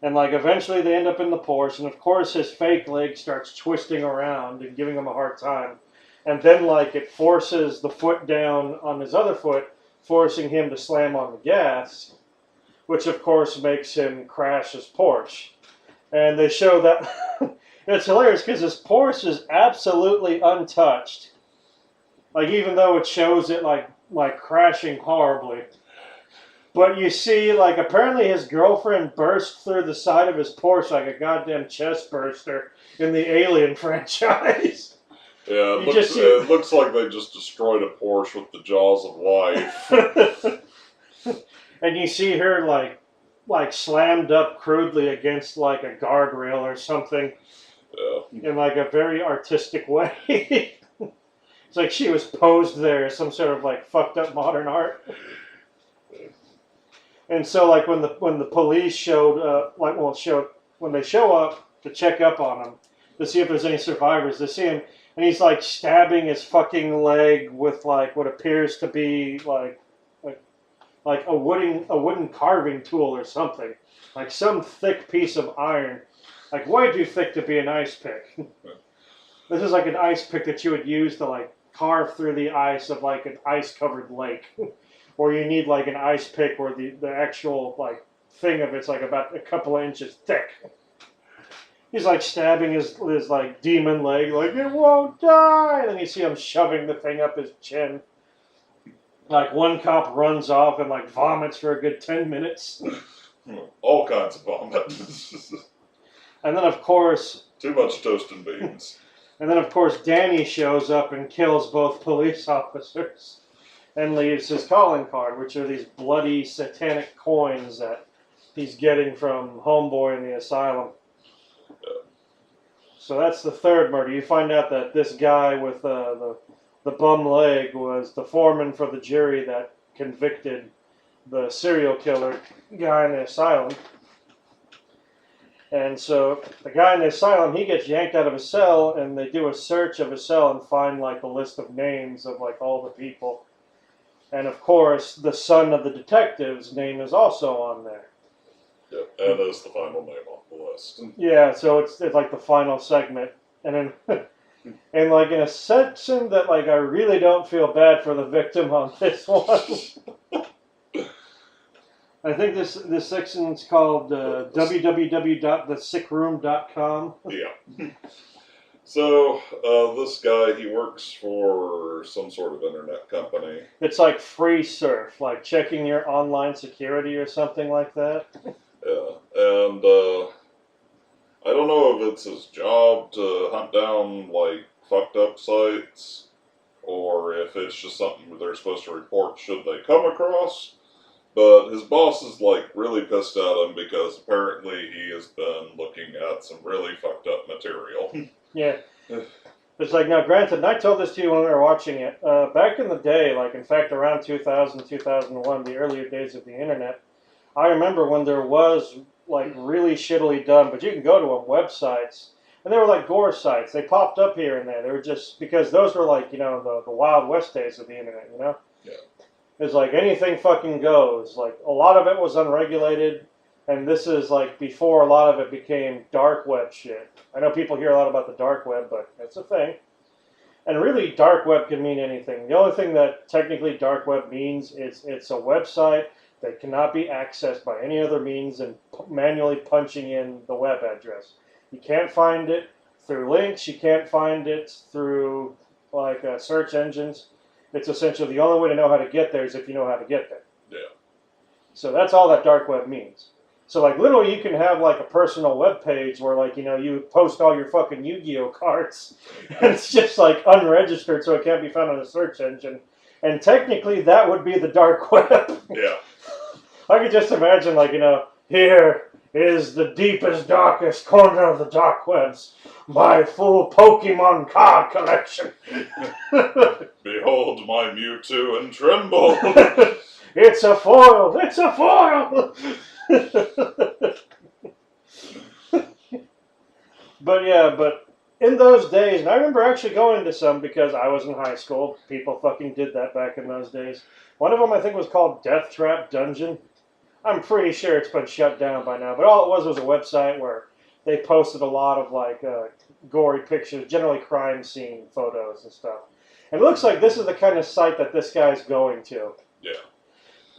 and like eventually they end up in the Porsche, and of course his fake leg starts twisting around and giving him a hard time, and then like it forces the foot down on his other foot, forcing him to slam on the gas, which of course makes him crash his Porsche, and they show that. It's hilarious because his Porsche is absolutely untouched. Like even though it shows it like crashing horribly, but you see like apparently his girlfriend burst through the side of his Porsche like a goddamn chest burster in the Alien franchise. yeah, it looks like they just destroyed a Porsche with the jaws of life. And you see her like slammed up crudely against like a guardrail or something. Yeah. In like a very artistic way. It's like she was posed there as some sort of like fucked up modern art. And so like when the police when they show up to check up on him to see if there's any survivors, they see him and he's like stabbing his fucking leg with like what appears to be like a wooden carving tool or something, like some thick piece of iron. Like way too thick to be an ice pick. This is like an ice pick that you would use to like carve through the ice of like an ice-covered lake. Or you need like an ice pick where the actual like thing of it's like about a couple of inches thick. He's like stabbing his like demon leg, like it won't die, and then you see him shoving the thing up his chin. Like one cop runs off and like vomits for a good 10 minutes. All kinds of vomit. And then, of course... Too much toast and beans. And then, of course, Danny shows up and kills both police officers and leaves his calling card, which are these bloody satanic coins that he's getting from Homeboy in the asylum. Yeah. So that's the third murder. You find out that this guy with the bum leg was the foreman for the jury that convicted the serial killer guy in the asylum. And so the guy in the asylum, he gets yanked out of his cell, and they do a search of his cell and find like a list of names of like all the people. And of course, the son of the detective's name is also on there. Yep, and that's the final name on the list. Yeah, so it's like the final segment, and then and like in a section that like I really don't feel bad for the victim on this one. I think this section's called www.thesickroom.com. Yeah. So, this guy, he works for some sort of internet company. It's like free surf, like checking your online security or something like that. Yeah, and I don't know if it's his job to hunt down, like, fucked up sites, or if it's just something they're supposed to report should they come across. But his boss is, like, really pissed at him because apparently he has been looking at some really fucked up material. Yeah. It's like, now granted, and I told this to you when we were watching it, back in the day, like in fact around 2000, 2001, the earlier days of the internet, I remember when there was like really shittily done, but you can go to them, websites And they were like gore sites. They popped up here and there. They were just, because those were like, the Wild West days of the internet, Yeah. It's like anything fucking goes. Like, a lot of it was unregulated, and this is like before a lot of it became dark web shit. I know people hear a lot about the dark web, but it's a thing. And really, dark web can mean anything. The only thing that technically dark web means is it's a website that cannot be accessed by any other means than manually punching in the web address. You can't find it through links. You can't find it through like search engines. It's essentially the only way to know how to get there is if you know how to get there. Yeah. So that's all that dark web means. So like literally you can have like a personal web page where like, you post all your fucking Yu-Gi-Oh cards and it's just like unregistered so it can't be found on a search engine. And technically that would be the dark web. Yeah. I could just imagine like, here is the deepest, darkest corner of the dark webs. My full Pokemon card collection. Behold my Mewtwo and tremble. It's a foil! It's a foil! but in those days, and I remember actually going to some because I was in high school. People fucking did that back in those days. One of them I think was called Death Trap Dungeon. I'm pretty sure it's been shut down by now, but all it was a website where they posted a lot of like gory pictures, generally crime scene photos and stuff. And it looks like this is the kind of site that this guy's going to. Yeah.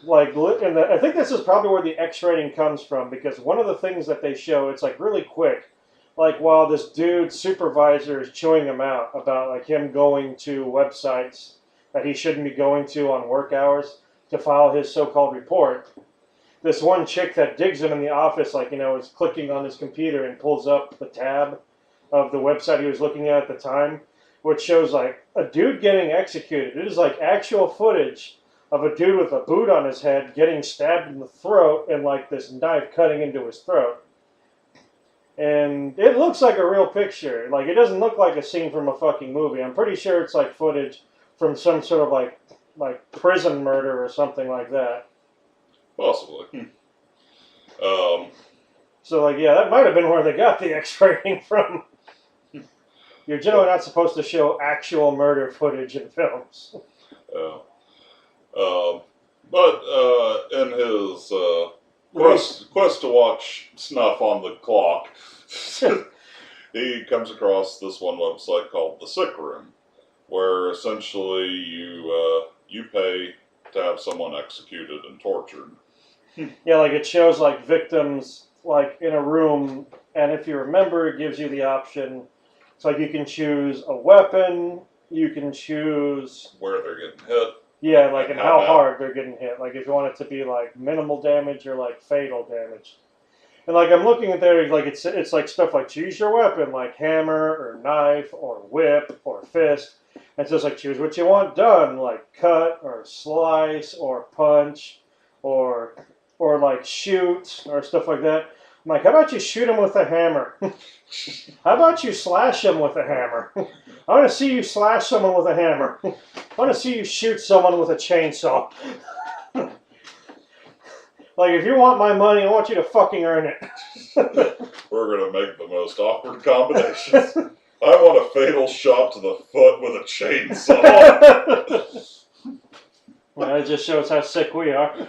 Like, and I think this is probably where the X rating comes from, because one of the things that they show, it's like really quick, like while this dude's supervisor is chewing him out about like him going to websites that he shouldn't be going to on work hours to file his so-called report. This one chick that digs him in the office, like, is clicking on his computer and pulls up the tab of the website he was looking at the time, which shows like a dude getting executed. It is like actual footage of a dude with a boot on his head getting stabbed in the throat and like this knife cutting into his throat. And it looks like a real picture. Like, it doesn't look like a scene from a fucking movie. I'm pretty sure it's like footage from some sort of like prison murder or something like that. Possibly. So like, yeah, that might have been where they got the X rating from. You're generally not supposed to show actual murder footage in films. But in his quest to watch snuff on the clock, he comes across this one website called The Sick Room, where essentially you pay to have someone executed and tortured. Yeah, like it shows like victims like in a room, and if you remember, it gives you the option. It's like you can choose a weapon, you can choose where they're getting hit. Yeah, like and how hard they're getting hit. Like if you want it to be like minimal damage or like fatal damage. And like I'm looking at there, like it's like stuff like choose your weapon, like hammer or knife or whip or fist. And so it's like choose what you want done, like cut or slice or punch or like shoot or stuff like that. I'm like, how about you shoot him with a hammer? How about you slash him with a hammer? I want to see you slash someone with a hammer. I want to see you shoot someone with a chainsaw. Like, if you want my money, I want you to fucking earn it. We're going to make the most awkward combinations. I want a fatal shot to the foot with a chainsaw. Well, it just shows how sick we are.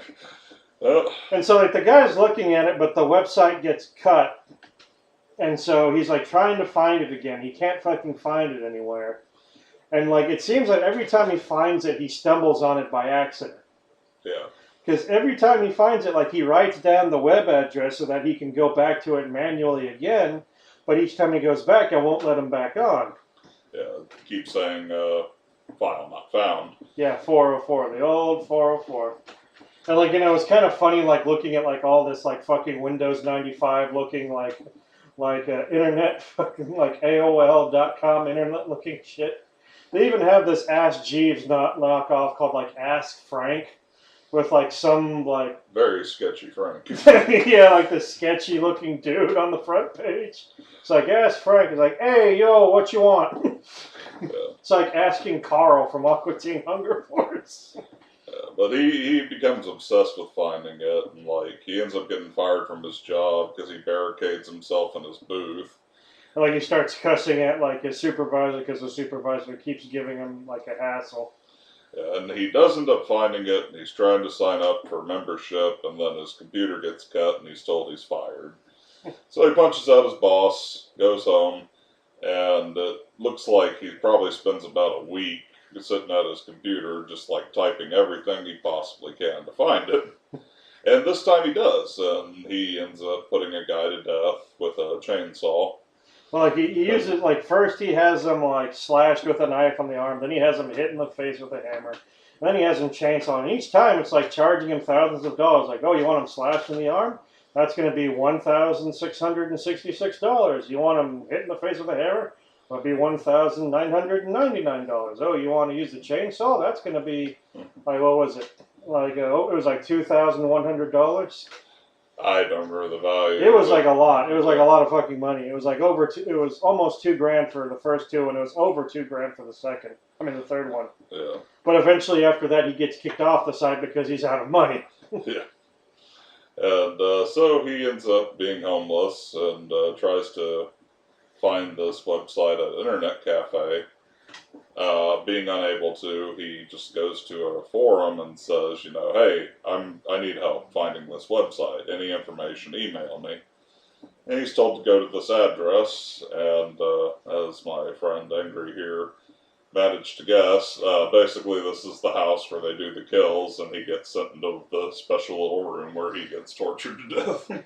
And so, like, the guy's looking at it, but the website gets cut. And so he's, like, trying to find it again. He can't fucking find it anywhere. And, like, it seems like every time he finds it, he stumbles on it by accident. Yeah. Because every time he finds it, like, he writes down the web address so that he can go back to it manually again. But each time he goes back, I won't let him back on. Yeah, keep saying, file not found. Yeah, 404, the old 404. And, like, it's kind of funny, like, looking at, like, all this, like, fucking Windows 95 looking, like internet, fucking, like, AOL.com internet looking shit. They even have this Ask Jeeves knockoff called, like, Ask Frank. With, like, some, like... Very sketchy Frank. Yeah, like the sketchy looking dude on the front page. It's like, Ask Frank. It's like, hey, yo, what you want? Yeah. It's like asking Carl from Aqua Teen Hunger Force. But he becomes obsessed with finding it, and like he ends up getting fired from his job because he barricades himself in his booth. Like he starts cussing at like his supervisor because the supervisor keeps giving him like a hassle. And he does end up finding it, and he's trying to sign up for membership, and then his computer gets cut, and he's told he's fired. So he punches out his boss, goes home, and it looks like he probably spends about a week sitting at his computer, just like typing everything he possibly can to find it. And this time he does, and he ends up putting a guy to death with a chainsaw. Well, like he uses like first he has him like slashed with a knife on the arm, then he has him hit in the face with a hammer, and then he has him chainsaw. And each time it's like charging him thousands of dollars. Like, oh, you want him slashed in the arm? That's going to be $1,666. You want him hit in the face with a hammer? That'll be $1,999. Oh, you want to use the chainsaw? That's going to be like what was it? Like it was like $2,100. I don't remember the value. It was like a lot. It was like a lot of fucking money. It was like over two. It was almost $2,000 for the first two, and it was over $2,000 for the second. I mean the third one. Yeah. But eventually, after that, he gets kicked off the site because he's out of money. Yeah. And so he ends up being homeless and tries to find this website at an internet cafe. Being unable to, he just goes to a forum and says, you know, hey, I need help finding this website. Any information, email me. And he's told to go to this address, and as my friend Angry here managed to guess, basically this is the house where they do the kills, and he gets sent into the special little room where he gets tortured to death. And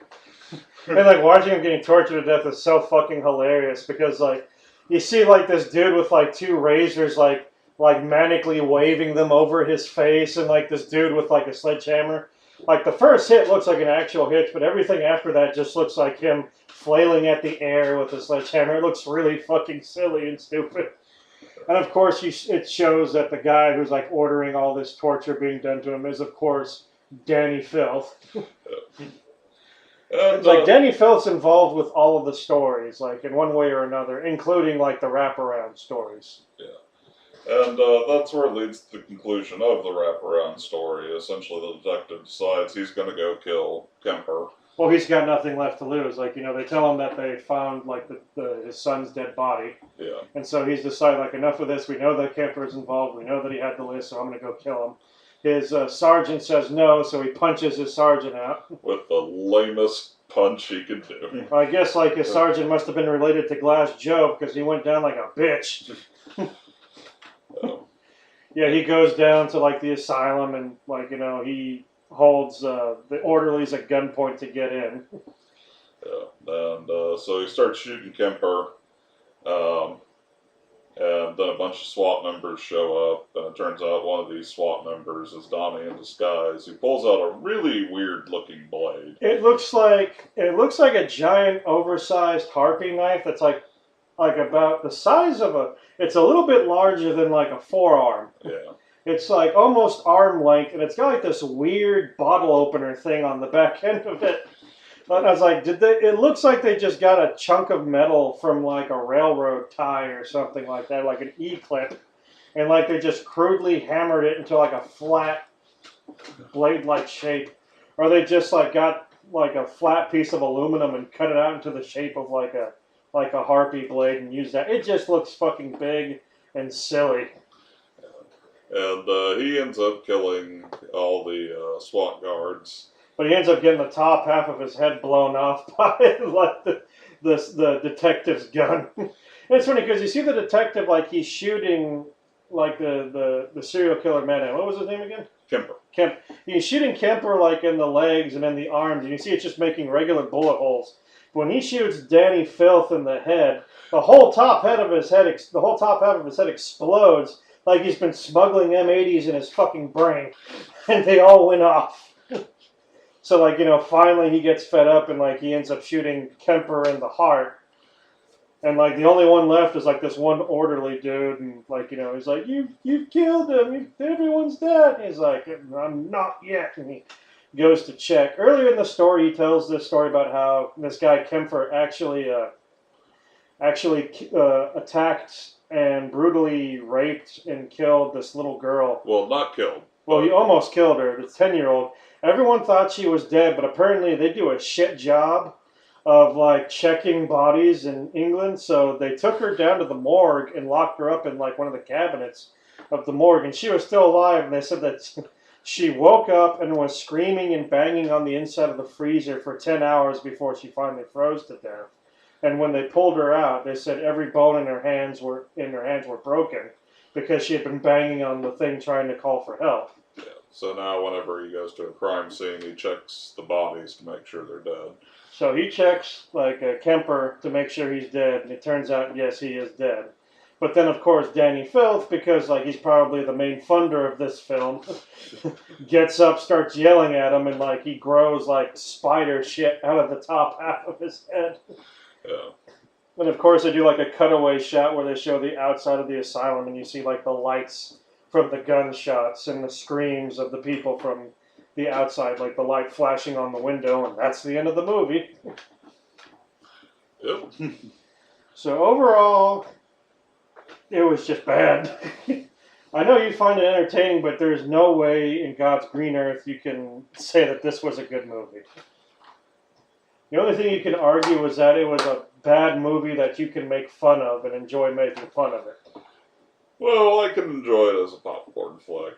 like watching him getting tortured to death is so fucking hilarious because like you see like this dude with like two razors like manically waving them over his face, and like this dude with like a sledgehammer. Like the first hit looks like an actual hit, but everything after that just looks like him flailing at the air with a sledgehammer. It looks really fucking silly and stupid. And of course, it shows that the guy who's like ordering all this torture being done to him is, of course, Danny Filth. It's like Danny Filth's involved with all of the stories, like in one way or another, including like the wraparound stories. Yeah. And that's where it leads to the conclusion of the wraparound story. Essentially, the detective decides he's going to go kill Kemper. Well, he's got nothing left to lose. Like, you know, they tell him that they found like his son's dead body. Yeah. And so he's decided, like, enough of this. We know that Kemper's involved. We know that he had the list, so I'm going to go kill him. His sergeant says no, so he punches his sergeant out. With the lamest punch he could do. I guess, like, his sergeant must have been related to Glass Joe because he went down like a bitch. Yeah, he goes down to, like, the asylum and, like, you know, he holds the orderlies at gunpoint to get in. Yeah, and so he starts shooting Kemper. And then a bunch of SWAT members show up, and it turns out one of these SWAT members is Donnie in disguise, who pulls out a really weird-looking blade. It looks like a giant, oversized harpy knife that's like about the size of a. It's a little bit larger than like a forearm. Yeah. It's like almost arm length, and it's got like this weird bottle opener thing on the back end of it. And I was like, it looks like they just got a chunk of metal from like a railroad tie or something like that, like an E-clip. And like they just crudely hammered it into like a flat blade-like shape. Or they just like got like a flat piece of aluminum and cut it out into the shape of like a harpy blade and used that. It just looks fucking big and silly. And he ends up killing all the SWAT guards. But he ends up getting the top half of his head blown off by like the detective's gun. And it's funny because you see the detective like he's shooting like the serial killer man. What was his name again? Kemper. He's shooting Kemper like in the legs and in the arms, and you see it's just making regular bullet holes. But when he shoots Danny Filth in the head, the whole top half of his head explodes like he's been smuggling M80s in his fucking brain, and they all went off. So, like, you know, finally he gets fed up and, like, he ends up shooting Kemper in the heart. And, like, the only one left is, like, this one orderly dude. And, like, you know, he's like, you've killed him. Everyone's dead. And he's like, I'm not yet. And he goes to check. Earlier in the story, he tells this story about how this guy Kemper actually attacked and brutally raped and killed this little girl. Well, not killed. Well, he almost killed her, the 10-year-old. Everyone thought she was dead, but apparently they do a shit job of like checking bodies in England. So they took her down to the morgue and locked her up in like one of the cabinets of the morgue, and she was still alive. And they said that she woke up and was screaming and banging on the inside of the freezer for 10 hours before she finally froze to death. And when they pulled her out, they said every bone in her hands were broken because she had been banging on the thing trying to call for help. Yeah. So now whenever he goes to a crime scene, he checks the bodies to make sure they're dead. So he checks like a Kemper to make sure he's dead, and it turns out, yes, he is dead. But then, of course, Danny Filth, because like he's probably the main funder of this film, gets up, starts yelling at him, and like he grows like spider shit out of the top half of his head. Yeah. And of course, they do like a cutaway shot where they show the outside of the asylum, and you see like the lights from the gunshots and the screams of the people from the outside, like the light flashing on the window, and that's the end of the movie. Yep. So overall, it was just bad. I know you find it entertaining, but there's no way in God's green earth you can say that this was a good movie. The only thing you can argue is that it was a bad movie that you can make fun of and enjoy making fun of it. Well, I can enjoy it as a popcorn flick.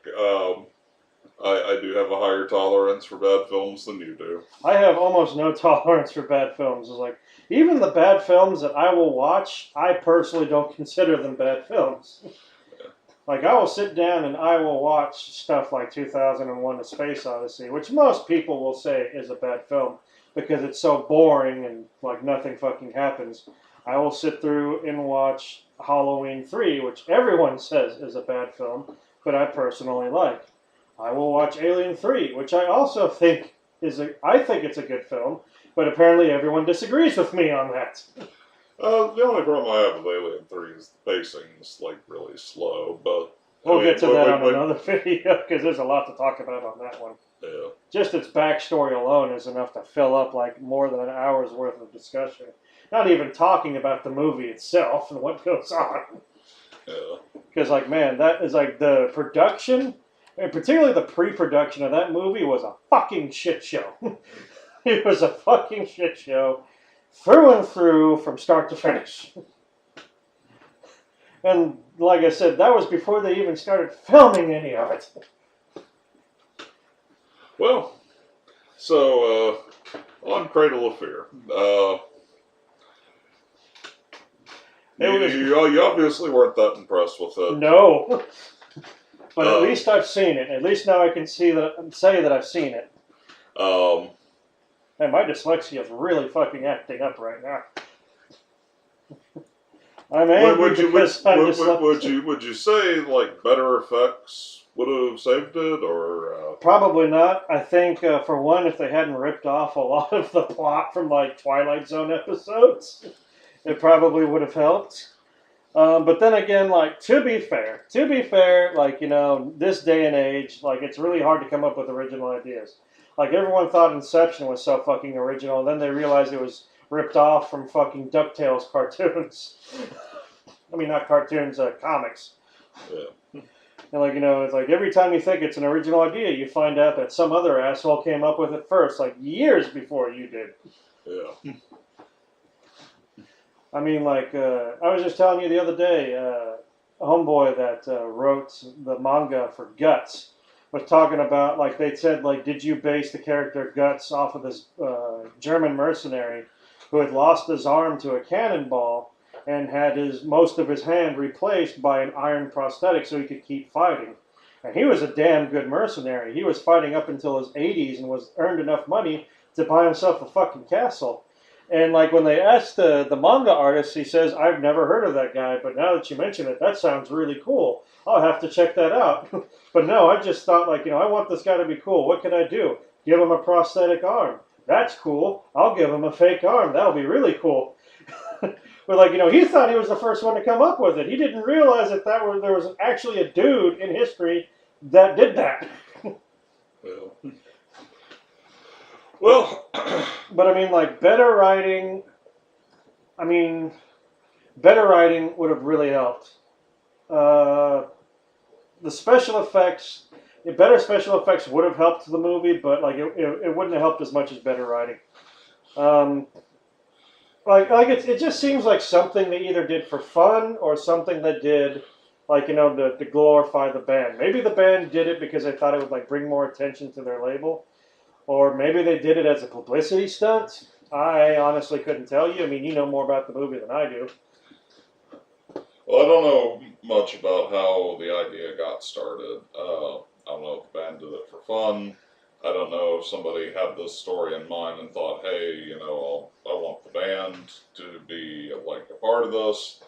I do have a higher tolerance for bad films than you do. I have almost no tolerance for bad films. It's like, even the bad films that I will watch, I personally don't consider them bad films. Yeah. Like, I will sit down and I will watch stuff like 2001: A Space Odyssey, which most people will say is a bad film because it's so boring and like nothing fucking happens. I will sit through and watch Halloween 3, which everyone says is a bad film, but I personally like. I will watch Alien 3, which I also think I think it's a good film, but apparently everyone disagrees with me on that. The only problem I have with Alien 3 is the pacing is like really slow, but We'll get to that on another video, because there's a lot to talk about on that one. Yeah. Just its backstory alone is enough to fill up like more than an hour's worth of discussion. Not even talking about the movie itself and what goes on. Yeah. Because like, man, that is like the production, and particularly the pre-production of that movie was a fucking shit show. It was a fucking shit show through and through from start to finish. And like I said, that was before they even started filming any of it. Well, so on Cradle of Fear, you obviously weren't that impressed with it. No. But at least I've seen it. At least now I can say that I've seen it. And my dyslexia is really fucking acting up right now. I'm angry because I'm dyslexic. Would you say like better effects would have saved it, or Probably not. I think for one, if they hadn't ripped off a lot of the plot from like Twilight Zone episodes, it probably would have helped. But then again, like to be fair, like, you know, this day and age, like it's really hard to come up with original ideas. Like everyone thought Inception was so fucking original, and then they realized it was ripped off from fucking DuckTales cartoons. I mean, not cartoons, comics. Yeah. And like, you know, it's like every time you think it's an original idea, you find out that some other asshole came up with it first, like years before you did. Yeah. I mean, like, I was just telling you the other day, a homeboy that wrote the manga for Guts was talking about, like, they said, like, did you base the character Guts off of this German mercenary who had lost his arm to a cannonball and had most of his hand replaced by an iron prosthetic so he could keep fighting? And he was a damn good mercenary. He was fighting up until his 80s and earned enough money to buy himself a fucking castle. And like when they asked the manga artist, he says, I've never heard of that guy, but now that you mention it, that sounds really cool. I'll have to check that out. But no, I just thought, like, you know, I want this guy to be cool. What can I do? Give him a prosthetic arm. That's cool. I'll give him a fake arm. That'll be really cool. But like, you know, he thought he was the first one to come up with it. He didn't realize that there was actually a dude in history that did that. Yeah. Well, but I mean, like, better writing would have really helped. The special effects, better special effects would have helped the movie, but like it wouldn't have helped as much as better writing. it just seems like something they either did for fun or something they did, like, to glorify the band. Maybe the band did it because they thought it would like bring more attention to their label, or maybe they did it as a publicity stunt. I honestly couldn't tell you. I mean, you know more about the movie than I do. Well, I don't know much about how the idea got started. I don't know if the band did it for fun. I don't know if somebody had this story in mind and thought, hey, I want the band to be like a part of this.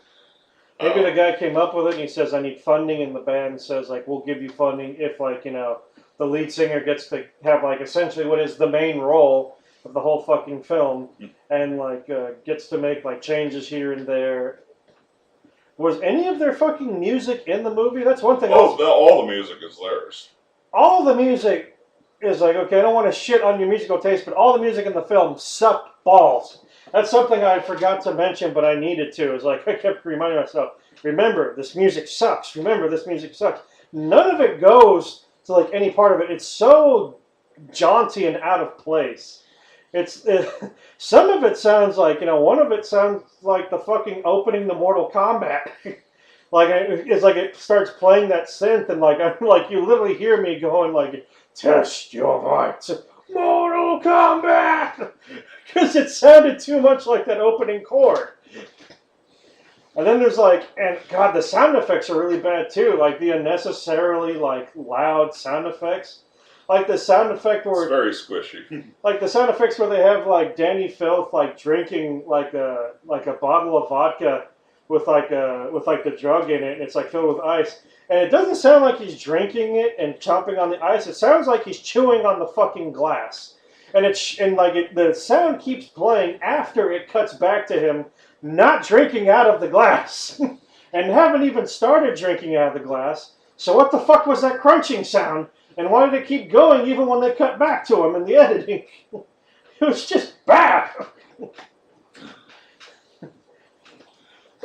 Maybe the guy came up with it and he says, I need funding, and the band says, like, we'll give you funding if, like, the lead singer gets to have, like, essentially what is the main role of the whole fucking film, and, like, gets to make, like, changes here and there. Was any of their fucking music in the movie? That's one thing. All the music is theirs. All the music is like, okay, I don't want to shit on your musical taste, but all the music in the film sucked balls. That's something I forgot to mention, but I needed to. It's like I kept reminding myself, remember, this music sucks. Remember, this music sucks. None of it goes to like any part of it. It's so jaunty and out of place. Some of it sounds like, one of it sounds like the fucking opening to Mortal Kombat. It's like it starts playing that synth, and you literally hear me going like, test your might, Mortal Kombat, because it sounded too much like that opening chord. And then there's and God, the sound effects are really bad too. Like the unnecessarily loud sound effects. Like the sound effect where it's very squishy. Like the sound effects where they have Danny Filth drinking a bottle of vodka with the drug in it, and it's filled with ice. And it doesn't sound like he's drinking it and chomping on the ice. It sounds like he's chewing on the fucking glass. And the sound keeps playing after it cuts back to him not drinking out of the glass. And haven't even started drinking out of the glass. So what the fuck was that crunching sound? And why did it keep going even when they cut back to him in the editing? It was just bad.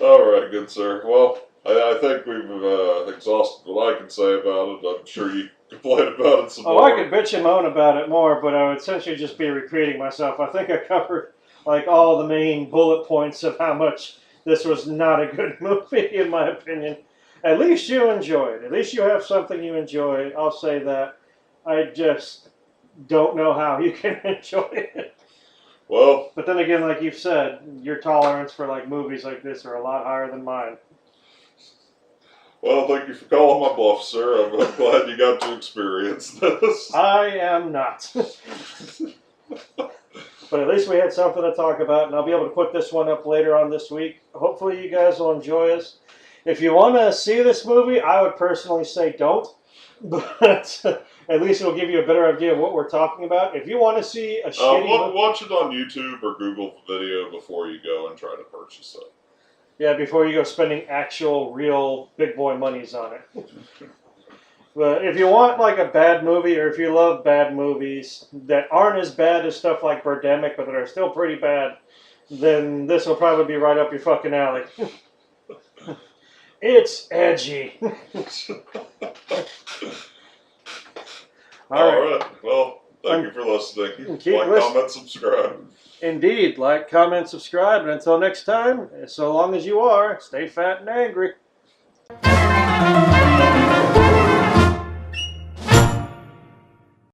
All right, good sir. Well, I think we've exhausted what I can say about it. I'm sure you complain about it some more. I could bitch and moan about it more, but I would essentially just be repeating myself. I think I covered all the main bullet points of how much this was not a good movie, in my opinion. At least you enjoyed. At least you have something you enjoy. I'll say that. I just don't know how you can enjoy it. Well, but then again, like you've said, your tolerance for movies like this are a lot higher than mine. Well, thank you for calling my bluff, sir. I'm glad you got to experience this. I am not. But at least we had something to talk about, and I'll be able to put this one up later on this week. Hopefully you guys will enjoy us. If you want to see this movie, I would personally say don't. But at least it'll give you a better idea of what we're talking about. If you want to see a shitty movie, watch it on YouTube or Google the video before you go and try to purchase it. Yeah, before you go spending actual, real big boy monies on it. But if you want a bad movie, or if you love bad movies that aren't as bad as stuff like Birdemic, but that are still pretty bad, then this will probably be right up your fucking alley. It's edgy. All right. Well, thank you for listening. Comment, subscribe. Indeed. Like, comment, subscribe. And until next time, so long as you are, stay fat and angry.